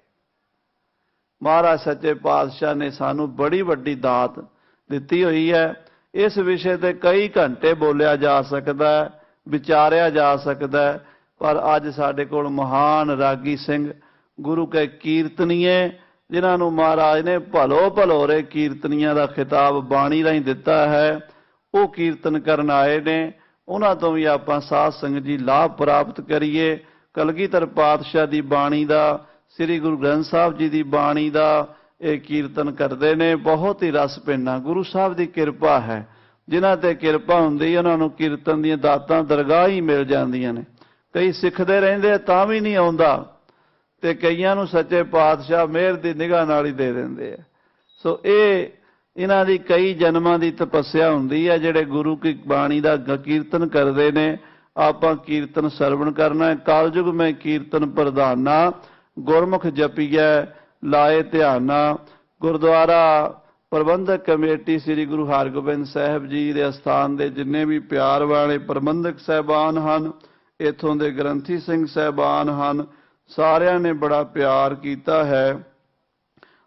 ਮਹਾਰਾਜ ਸੱਚੇ ਪਾਤਸ਼ਾਹ ਨੇ ਸਾਨੂੰ ਬੜੀ ਵੱਡੀ ਦਾਤ ਦਿੱਤੀ ਹੋਈ ਹੈ। ਇਸ ਵਿਸ਼ੇ ਤੇ ਕਈ ਘੰਟੇ ਬੋਲਿਆ ਜਾ ਸਕਦਾ ਹੈ, ਵਿਚਾਰਿਆ ਜਾ ਸਕਦਾ ਹੈ, ਪਰ ਅੱਜ ਸਾਡੇ ਕੋਲ ਮਹਾਨ ਰਾਗੀ ਸਿੰਘ, ਗੁਰੂ ਕੇ ਕੀਰਤਨੀਏ, ਜਿਨ੍ਹਾਂ ਨੂੰ ਮਹਾਰਾਜ ਨੇ ਭਲੋਰੇ ਕੀਰਤਨੀਆਂ ਦਾ ਖਿਤਾਬ ਬਾਣੀ ਰਾਹੀਂ ਦਿੱਤਾ ਹੈ, ਉਹ ਕੀਰਤਨ ਕਰਨ ਆਏ ਨੇ। ਉਹਨਾਂ ਤੋਂ ਵੀ ਆਪਾਂ ਸਾਧ ਸੰਗਤ ਜੀ ਲਾਭ ਪ੍ਰਾਪਤ ਕਰੀਏ। ਕਲਗੀਧਰ ਪਾਤਸ਼ਾਹ ਦੀ ਬਾਣੀ ਦਾ, ਸ੍ਰੀ ਗੁਰੂ ਗ੍ਰੰਥ ਸਾਹਿਬ ਜੀ ਦੀ ਬਾਣੀ ਦਾ ਇਹ ਕੀਰਤਨ ਕਰਦੇ ਨੇ, ਬਹੁਤ ਹੀ ਰਸ ਭਿੰਨਾ। ਗੁਰੂ ਸਾਹਿਬ ਦੀ ਕਿਰਪਾ ਹੈ, ਜਿਨ੍ਹਾਂ ਤੇ ਕਿਰਪਾ ਹੁੰਦੀ ਉਹਨਾਂ ਨੂੰ ਕੀਰਤਨ ਦੀਆਂ ਦਾਤਾਂ ਦਰਗਾਹ ਹੀ ਮਿਲ ਜਾਂਦੀਆਂ ਨੇ। ਕਈ ਸਿੱਖਦੇ ਰਹਿੰਦੇ ਤਾਂ ਵੀ ਨਹੀਂ ਆਉਂਦਾ, ਤੇ ਕਈਆਂ ਨੂੰ ਸੱਚੇ ਪਾਤਸ਼ਾਹ ਮਿਹਰ ਦੀ ਨਿਗਾਹ ਨਾਲ ਹੀ ਦੇ ਦਿੰਦੇ ਆ। ਸੋ ਇਹਨਾਂ ਦੀ ਕਈ ਜਨਮਾਂ ਦੀ ਤਪੱਸਿਆ ਹੁੰਦੀ ਹੈ, ਜਿਹੜੇ ਗੁਰੂ ਕੀ ਬਾਣੀ ਦਾ ਕੀਰਤਨ ਕਰਦੇ ਨੇ। ਆਪਾਂ ਕੀਰਤਨ ਸਰਵਣ ਕਰਨਾ। ਕਾਲਯੁਗ ਮੈਂ ਕੀਰਤਨ ਪ੍ਰਧਾਨਾ, ਗੁਰਮੁਖ ਜਪੀਐ ਲਾਏ ਧਿਆਨਾ। ਗੁਰਦੁਆਰਾ ਪ੍ਰਬੰਧਕ ਕਮੇਟੀ ਸ੍ਰੀ ਗੁਰੂ ਹਰਗੋਬਿੰਦ ਸਾਹਿਬ ਜੀ ਦੇ ਅਸਥਾਨ ਦੇ ਜਿੰਨੇ ਵੀ ਪਿਆਰ ਵਾਲੇ ਪ੍ਰਬੰਧਕ ਸਾਹਿਬਾਨ ਹਨ, ਇੱਥੋਂ ਦੇ ਗ੍ਰੰਥੀ ਸਿੰਘ ਸਾਹਿਬਾਨ ਹਨ, ਸਾਰਿਆਂ ਨੇ ਬੜਾ ਪਿਆਰ ਕੀਤਾ ਹੈ।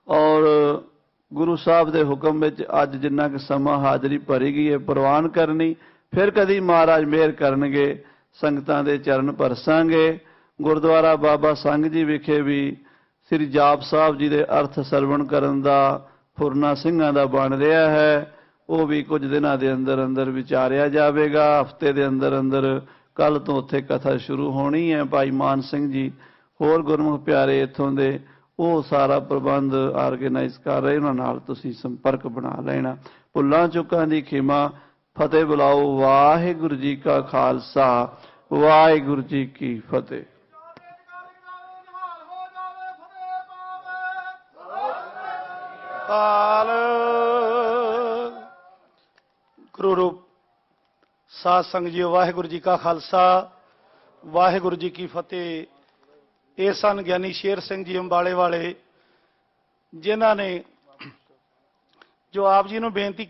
ਔਰ ਗੁਰੂ ਸਾਹਿਬ ਦੇ ਹੁਕਮ ਵਿੱਚ ਅੱਜ ਜਿੰਨਾ ਕਿ ਸਮਾਂ ਹਾਜ਼ਰੀ ਭਰੀ ਗਈ ਹੈ ਪ੍ਰਵਾਨ ਕਰਨੀ। ਫਿਰ ਕਦੀ ਮਹਾਰਾਜ ਮਿਹਰ ਕਰਨਗੇ ਸੰਗਤਾਂ ਦੇ ਚਰਨ ਪਰਸਾਂਗੇ। ਗੁਰਦੁਆਰਾ ਬਾਬਾ ਸੰਘ ਜੀ ਵਿਖੇ ਵੀ ਸ੍ਰੀ ਜਾਪ ਸਾਹਿਬ ਜੀ ਦੇ ਅਰਥ ਸਰਵਣ ਕਰਨ ਦਾ ਫੁਰਨਾ ਸਿੰਘਾਂ ਦਾ ਬਣ ਰਿਹਾ ਹੈ। ਉਹ ਵੀ ਕੁਝ ਦਿਨਾਂ ਦੇ ਅੰਦਰ ਅੰਦਰ ਵਿਚਾਰਿਆ ਜਾਵੇਗਾ। ਹਫ਼ਤੇ ਦੇ ਅੰਦਰ ਅੰਦਰ ਕੱਲ ਤੋਂ ਉੱਥੇ ਕਥਾ ਸ਼ੁਰੂ ਹੋਣੀ ਹੈ। ਭਾਈ ਮਾਨ ਸਿੰਘ ਜੀ ਹੋਰ ਗੁਰਮੁਖ ਪਿਆਰੇ ਇੱਥੋਂ ਦੇ ਉਹ ਸਾਰਾ ਪ੍ਰਬੰਧ ਆਰਗੇਨਾਈਜ਼ ਕਰ ਰਹੇ, ਉਹਨਾਂ ਨਾਲ ਤੁਸੀਂ ਸੰਪਰਕ ਬਣਾ ਲੈਣਾ। ਭੁੱਲਾਂ ਚੁੱਕਾਂ ਦੀ ਖਿਮਾ। ਫਤਿਹ ਬੁਲਾਓ। ਵਾਹਿਗੁਰੂ ਜੀ ਕਾ ਖਾਲਸਾ, ਵਾਹਿਗੁਰੂ ਜੀ ਕੀ ਫਤਿਹ। ਕਾਲ ਗੁਰੂ ਰੂਪ ਸਾਧ ਸੰਗਤ ਜੀਓ, ਵਾਹਿਗੁਰੂ ਜੀ ਕਾ ਖਾਲਸਾ, ਵਾਹਿਗੁਰੂ ਜੀ ਕੀ ਫਤਿਹ। ਇਹ ਸਨ ਗਿਆਨੀ ਸ਼ੇਰ ਸਿੰਘ ਜੀ ਅੰਬਾਲੇ ਵਾਲੇ, ਜਿਨ੍ਹਾਂ ਨੇ ਜੋ ਆਪ ਜੀ ਨੂੰ ਬੇਨਤੀ